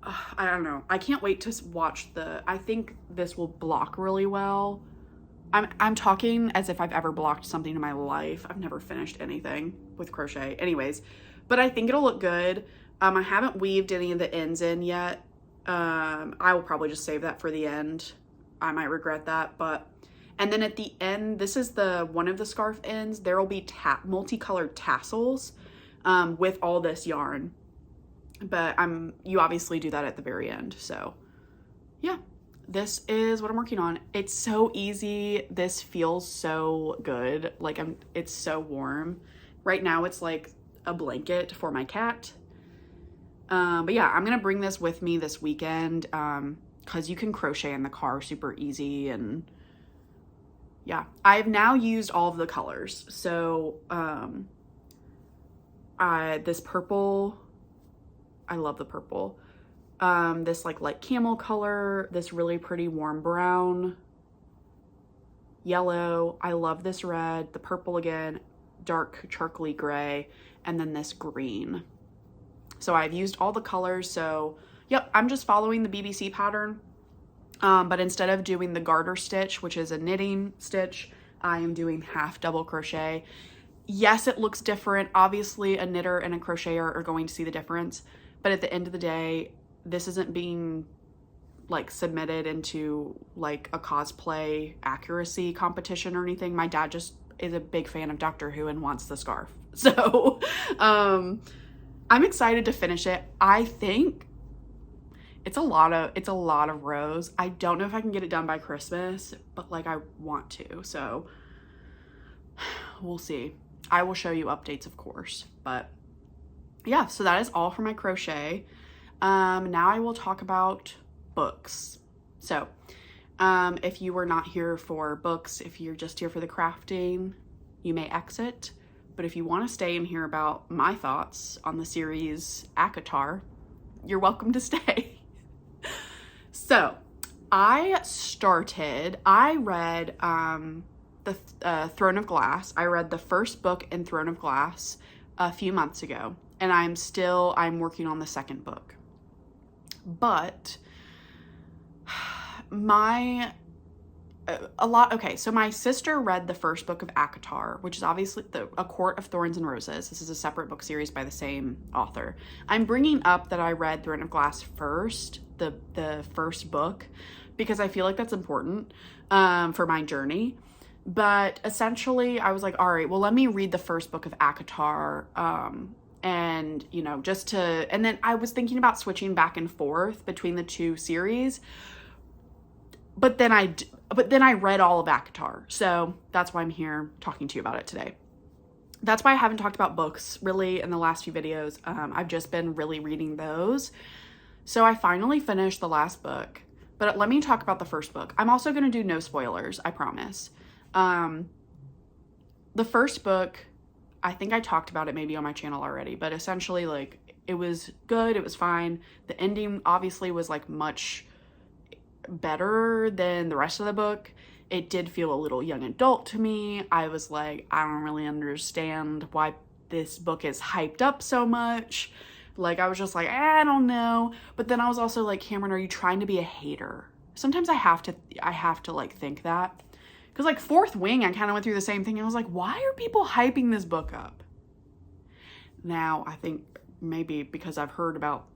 I don't know. I can't wait to watch I think this will block really well. I'm talking as if I've ever blocked something in my life. I've never finished anything with crochet. Anyways, but I think it'll look good. I haven't weaved any of the ends in yet. I will probably just save that for the end. I might regret that, but, and then at the end, this is one of the scarf ends. There will be multicolored tassels with all this yarn, but you obviously do that at the very end. So yeah, this is what I'm working on. It's so easy. This feels so good. Like it's so warm. Right now it's like a blanket for my cat. But yeah, I'm gonna bring this with me this weekend because you can crochet in the car super easy. And yeah, I've now used all of the colors. So this purple, I love the purple. This like light camel color, this really pretty warm brown, yellow. I love this red, the purple again, dark charcoaly gray, and then this green. So I've used all the colors. So yep, I'm just following the BBC pattern. But instead of doing the garter stitch, which is a knitting stitch, I am doing half double crochet. Yes, it looks different. Obviously, a knitter and a crocheter are going to see the difference. But at the end of the day, this isn't being like submitted into like a cosplay accuracy competition or anything. My dad just is a big fan of Doctor Who and wants the scarf. So I'm excited to finish it. I think it's a lot of rows. I don't know if I can get it done by Christmas, but like I want to, so we'll see. I will show you updates, of course, but yeah, so that is all for my crochet. Now I will talk about books. So if you were not here for books, if you're just here for the crafting, you may exit. But if you want to stay and hear about my thoughts on the series ACOTAR, you're welcome to stay. So I read the Throne of Glass. I read the first book in Throne of Glass a few months ago, and I'm working on the second book. But so my sister read the first book of ACOTAR, which is obviously A Court of Thorns and Roses. This is a separate book series by the same author. I'm bringing up that I read Throne of Glass first, the first book, because I feel like that's important for my journey. But essentially, I was like, all right, well, let me read the first book of ACOTAR, and, you know, and then I was thinking about switching back and forth between the two series, but then I read all of ACOTAR, so that's why I'm here talking to you about it today. That's why I haven't talked about books really in the last few videos. I've just been really reading those. So I finally finished the last book, but let me talk about the first book. I'm also going to do no spoilers, I promise. The first book, I think I talked about it maybe on my channel already, but essentially, like, it was good, it was fine. The ending obviously was like much better than the rest of the book. It did feel a little young adult to me. I was like, I don't really understand why this book is hyped up so much. Like, I was just like, I don't know. But then I was also like, Cameron, are you trying to be a hater? Sometimes I have to like think that. Because like Fourth Wing, I kind of went through the same thing. I was like, why are people hyping this book up? Now, I think maybe because I've heard about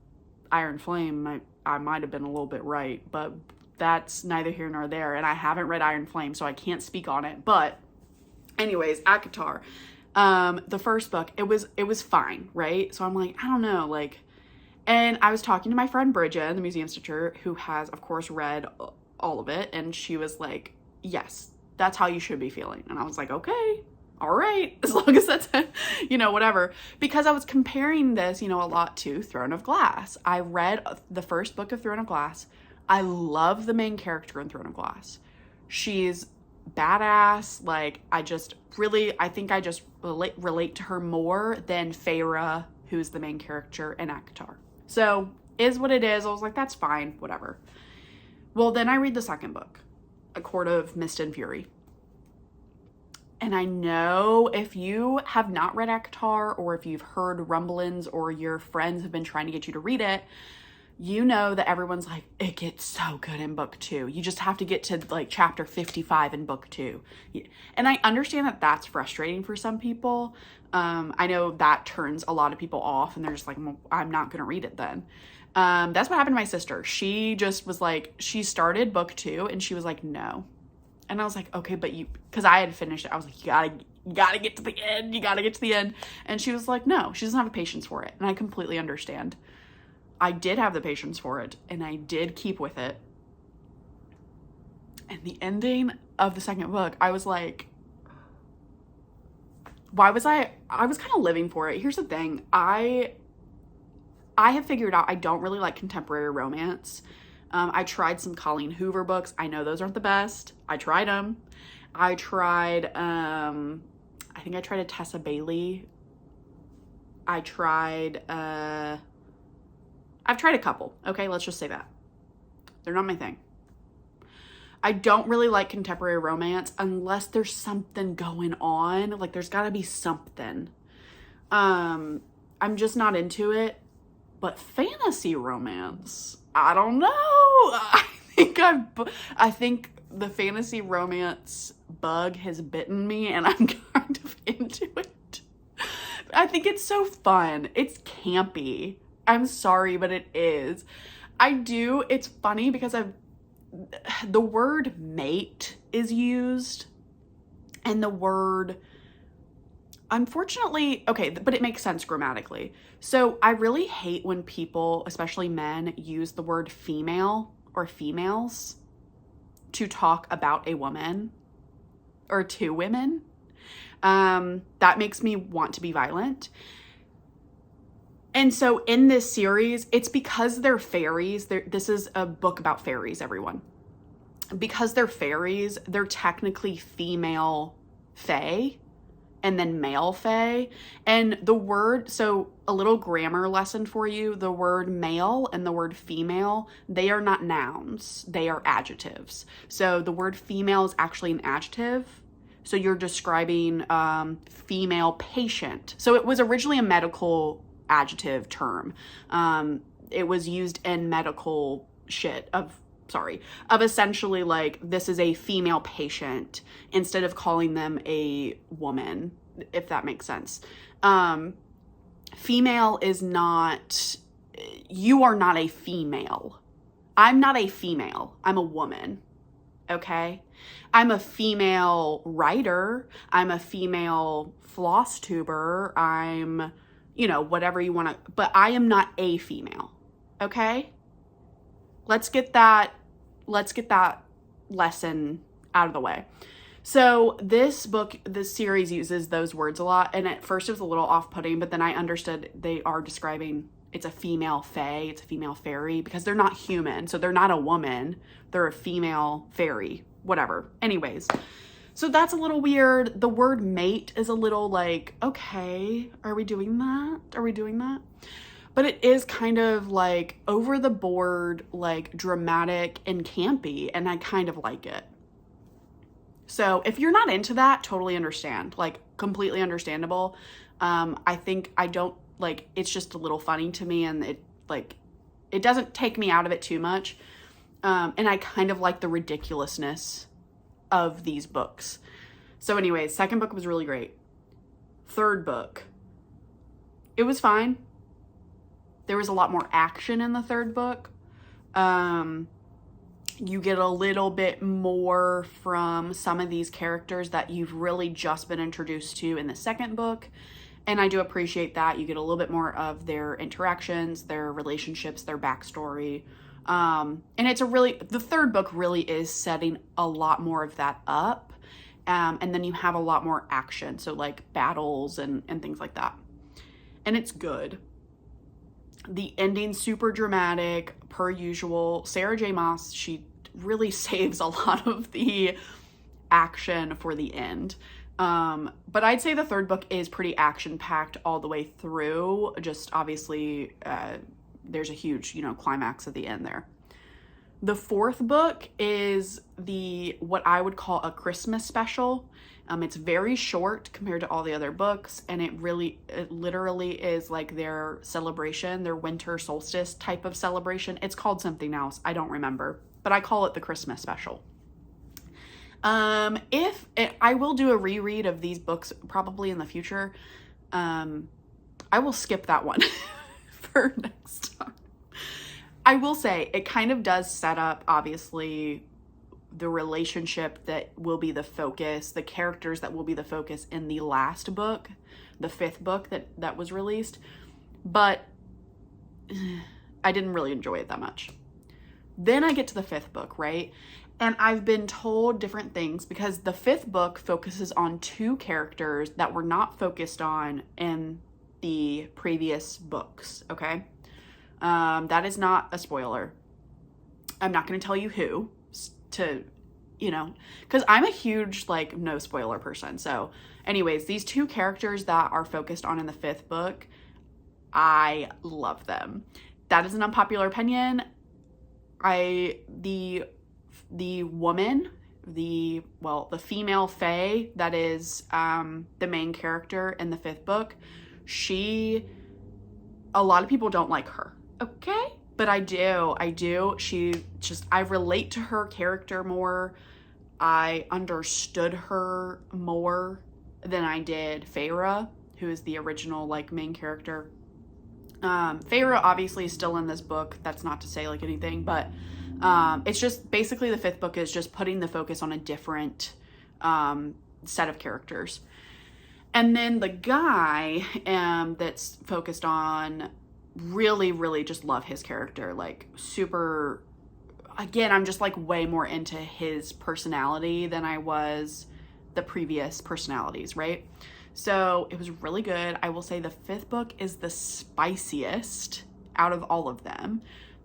Iron Flame, I might have been a little bit right, but that's neither here nor there. And I haven't read Iron Flame, so I can't speak on it. But anyways, ACOTAR, the first book, it was fine, right? So I'm like, I don't know, like, and I was talking to my friend Bridget, the museum stitcher, who has, of course, read all of it. And she was like, yes, that's how you should be feeling. And I was like, okay, all right, as long as that's, you know, whatever. Because I was comparing this, you know, a lot to Throne of Glass. I read the first book of Throne of Glass. I love the main character in Throne of Glass. She's badass. Like, I think I just relate to her more than Feyre, who's the main character in ACOTAR. So, is what it is. I was like, that's fine, whatever. Well, then I read the second book, A Court of Mist and Fury. And I know if you have not read ACOTAR, or if you've heard rumblings, or your friends have been trying to get you to read it, you know that everyone's like, it gets so good in book 2. You just have to get to like chapter 55 in book 2. And I understand that that's frustrating for some people. I know that turns a lot of people off, and they're just like, I'm not going to read it then. That's what happened to my sister. She just was like, she started book 2 and she was like, no. And I was like, okay, but because I had finished it, I was like, you gotta get to the end. You gotta get to the end. And she was like, no, she doesn't have the patience for it. And I completely understand. I did have the patience for it, and I did keep with it. And the ending of the second book, I was like, why was I was kind of living for it. Here's the thing. I have figured out I don't really like contemporary romance. I tried some Colleen Hoover books. I know those aren't the best. I tried them. I tried, I think I tried a Tessa Bailey. I've tried a couple. Okay, let's just say that. They're not my thing. I don't really like contemporary romance unless there's something going on. Like, there's got to be something. I'm just not into it. But fantasy romance, I don't know. I think the fantasy romance bug has bitten me, and I'm kind of into it. I think it's so fun. It's campy. I'm sorry, but it is. It's funny because the word mate is used, and the word, unfortunately, okay, but it makes sense grammatically. So I really hate when people, especially men, use the word female or females to talk about a woman or two women. That makes me want to be violent. And so in this series, it's because they're fairies. This is a book about fairies, everyone. Because they're fairies, they're technically female fae and then male fae. And the word, so a little grammar lesson for you, the word male and the word female, they are not nouns, they are adjectives. So the word female is actually an adjective. So you're describing female patient. So it was originally a medical adjective term. It was used in medical shit of essentially like, this is a female patient instead of calling them a woman, if that makes sense. Female is not, you are not a female. I'm not a female. I'm a woman. Okay? I'm a female writer. I'm a female Flosstuber. I'm, whatever you want to, but I am not a female. Okay? Let's get that lesson out of the way. So this series uses those words a lot. And at first it was a little off-putting, but then I understood they are describing, it's a female fae, it's a female fairy, because they're not human. So they're not a woman, they're a female fairy, whatever. Anyways, so that's a little weird. The word mate is a little like, okay, are we doing that? Are we doing that? But it is kind of like over the board, like dramatic and campy, and I kind of like it. So if you're not into that, totally understand, like completely understandable. I think I don't like, it's just a little funny to me, and it doesn't take me out of it too much. And I kind of like the ridiculousness of these books. So anyways, second book was really great. Third book, it was fine. There was a lot more action in the third book. You get a little bit more from some of these characters that you've really just been introduced to in the second book. And I do appreciate that. You get a little bit more of their interactions, their relationships, their backstory. And the third book really is setting a lot more of that up. And then you have a lot more action. So like battles and things like that. And it's good. The ending, super dramatic, per usual. Sarah J. Maas, she really saves a lot of the action for the end. But I'd say the third book is pretty action-packed all the way through. Just obviously, there's a huge, climax at the end there. The fourth book is what I would call a Christmas special. It's very short compared to all the other books, and it literally is like their celebration, their winter solstice type of celebration. It's called something else. I don't remember, but I call it the Christmas special. I will do a reread of these books probably in the future. I will skip that one for next time. I will say it kind of does set up, obviously, the relationship that will be the focus, the characters that will be the focus in the last book, the fifth book that was released. But I didn't really enjoy it that much. Then I get to the fifth book, right? And I've been told different things because the fifth book focuses on two characters that were not focused on in the previous books, okay? That is not a spoiler. I'm not going to tell you who because I'm a huge, no spoiler person. So anyways, these two characters that are focused on in the fifth book, I love them. That is an unpopular opinion. The woman, the female fae that is the main character in the fifth book, a lot of people don't like her, okay? But I do. I relate to her character more. I understood her more than I did Feyre, who is the original, main character. Feyre obviously is still in this book. That's not to say, anything, but it's just basically the fifth book is just putting the focus on a different set of characters. And then the guy that's focused on really just love his character, like super, again, I'm just like way more into his personality than I was the previous personalities, right? So it was really good. I will say the 5th book is the spiciest out of all of them.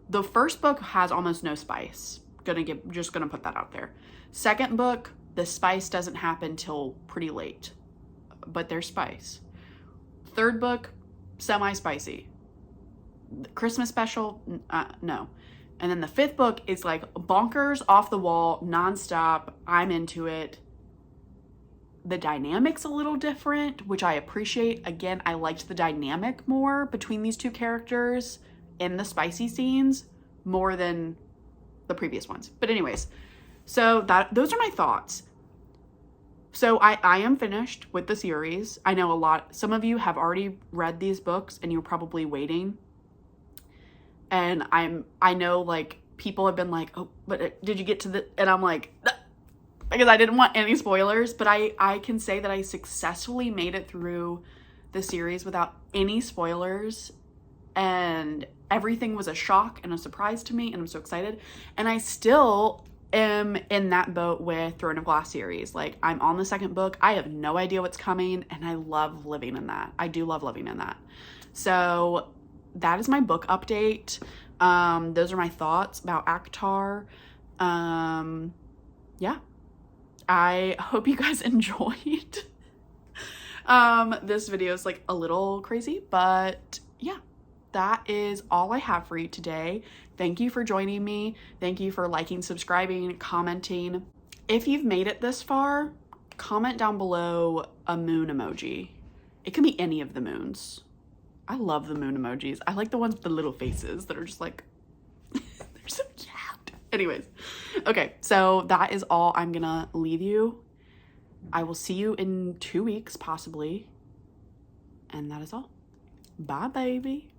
The 1st book has almost no spice. Just gonna put that out there. 2nd book, the spice doesn't happen till pretty late, but there's spice. 3rd book, semi-spicy. Christmas special, no. And then the 5th book is like bonkers, off the wall, nonstop. I'm into it. The dynamic's a little different, which I appreciate. Again, I liked the dynamic more between these two characters in the spicy scenes more than the previous ones. But anyways, so those are my thoughts. So I am finished with the series. I know some of you have already read these books and you're probably waiting. And I know like people have been like, oh, but did you get to and I'm like, because I didn't want any spoilers, but I can say that I successfully made it through the series without any spoilers, and everything was a shock and a surprise to me, and I'm so excited. And I still am in that boat with Throne of Glass series. Like, I'm on the 2nd book. I have no idea what's coming, and I love living in that. I do love living in that. So that is my book update. Those are my thoughts about ACOTAR. Yeah. I hope you guys enjoyed. This video is like a little crazy, but yeah, that is all I have for you today. Thank you for joining me. Thank you for liking, subscribing, commenting. If you've made it this far, comment down below a moon emoji. It can be any of the moons. I love the moon emojis. I like the ones with the little faces that are just like, they're so cute. Anyways, okay, so that is all I'm gonna leave you. I will see you in 2 weeks, possibly. And that is all. Bye, baby.